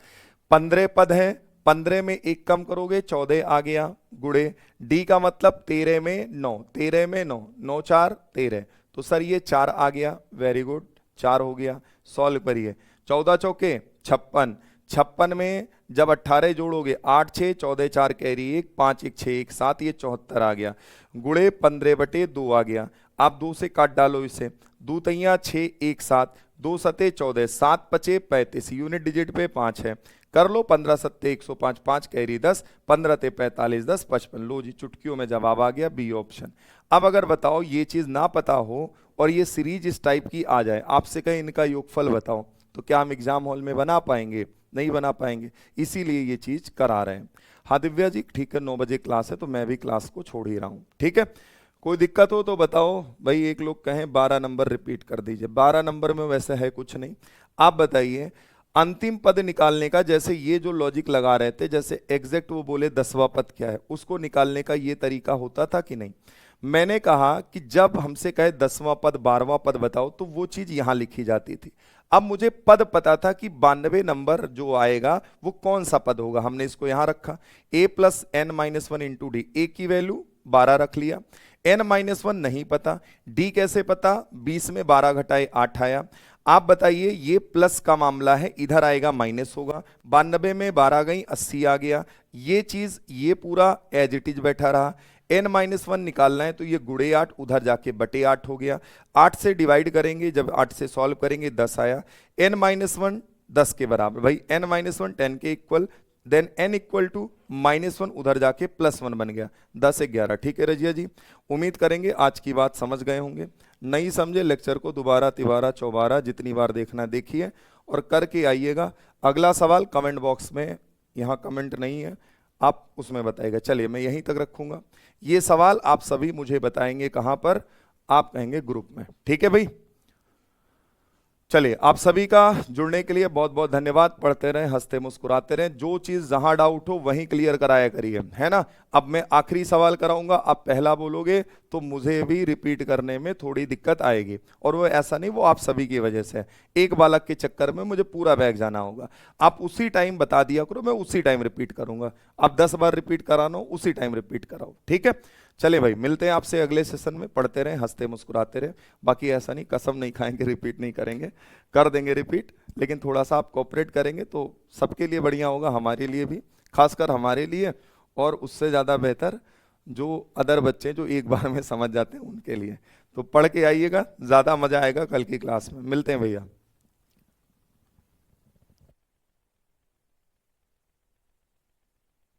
15 पद है, 15 में एक कम करोगे 14 आ गया, गुड़े डी का मतलब 13 में 9, 13 में 9, 9 4 13, तो सर ये 4 आ गया। वेरी गुड, 4 हो गया। सॉल्व करिए। 14 चौके 56, 56 में जब 18 जोड़ोगे 8 6 14 4 कैरी 1 5 1 6 1 7, ये 74 आ गया। गुड़े 15/2 आ गया। आप 2 से काट डालो इसे, 2 तैया 6 1 7, 2 सते 14, 7 पचे 35, यूनिट डिजिट पे 5 है। कर लो 15 सत्ते 105, 5 कैरी 10, 15 ते 45, 10 55। लो जी चुटकियों में जवाब आ गया, बी ऑप्शन। अब अगर बताओ ये चीज ना पता हो और ये सीरीज इस टाइप की आ जाए, आपसे कहें इनका योगफल बताओ, तो क्या हम एग्जाम हॉल में बना पाएंगे? नहीं बना पाएंगे, इसीलिए ये चीज करा रहे हैं। हाँ दिव्या जी ठीक है, 9 बजे क्लास है तो मैं भी क्लास को छोड़ ही रहा हूँ, ठीक है। कोई दिक्कत हो तो बताओ भाई। एक लोग कहें 12 नंबर रिपीट कर दीजिए। 12 नंबर में वैसे है कुछ नहीं। आप बताइए अंतिम पद निकालने का, जैसे ये जो लॉजिक लगा रहे थे, जैसे एग्जैक्ट वो बोले 10वां पद क्या है, उसको निकालने का ये तरीका होता था कि नहीं? मैंने कहा कि जब हमसे कहे 10वां पद 12वां पद बताओ तो वो चीज यहां लिखी जाती थी। अब मुझे पद पता था कि 92 नंबर जो आएगा वो कौन सा पद होगा, हमने इसको यहां रखा। a plus N minus one into d, a की वैल्यू 12 रख लिया। n-1 नहीं पता, d कैसे पता? 20 में 12 घटाए 8 आया। आप बताइए ये प्लस का मामला है, इधर आएगा माइनस होगा। 92 में 12 गई 80 आ गया। ये चीज ये पूरा एज इट इज बैठा रहा। n-1 निकालना है तो ये गुड़े 8, उधर जाके बटे 8 हो गया। 8 से डिवाइड करेंगे, जब 8 से सॉल्व करेंगे 10 आया। n-1 10 के बराबर, भाई n-1 10 के equal, then n equal to -1, उधर जाके +1 बन गया। 10 11, ठीक है रजिया जी। उम्मीद करेंगे आज की बात समझ गए होंगे। नहीं समझे लेक्चर को दोबारा तिबारा चौबारा जितनी बार देखना देखिए और करके आइएगा। अगला सवाल कमेंट बॉक्स में, यहाँ कमेंट नहीं है, आप उसमें बताइएगा। चलिए मैं यहीं तक रखूंगा। ये सवाल आप सभी मुझे बताएंगे कहां पर? आप कहेंगे ग्रुप में, ठीक है भाई। चलिए आप सभी का जुड़ने के लिए बहुत बहुत धन्यवाद। पढ़ते रहें, हंसते मुस्कुराते रहें। जो चीज जहां डाउट हो वहीं क्लियर कराया करिए, है ना। अब मैं आखिरी सवाल कराऊंगा, आप पहला बोलोगे तो मुझे भी रिपीट करने में थोड़ी दिक्कत आएगी, और वो ऐसा नहीं, वो आप सभी की वजह से है। एक बालक के चक्कर में मुझे पूरा बैग जाना होगा। आप उसी टाइम बता दिया करो, मैं उसी टाइम रिपीट करूंगा। आप 10 बार रिपीट कराना हो उसी टाइम रिपीट कराओ, ठीक है। चले भाई मिलते हैं आपसे अगले सेशन में। पढ़ते रहें, हंसते मुस्कुराते रहें। बाकी ऐसा नहीं कसम नहीं खाएंगे रिपीट नहीं करेंगे, कर देंगे रिपीट, लेकिन थोड़ा सा आप कोऑपरेट करेंगे तो सबके लिए बढ़िया होगा, हमारे लिए भी, खासकर हमारे लिए, और उससे ज़्यादा बेहतर जो अदर बच्चे जो एक बार में समझ जाते हैं उनके लिए। तो पढ़ के आइएगा, ज़्यादा मज़ा आएगा कल की क्लास में। मिलते हैं भैया।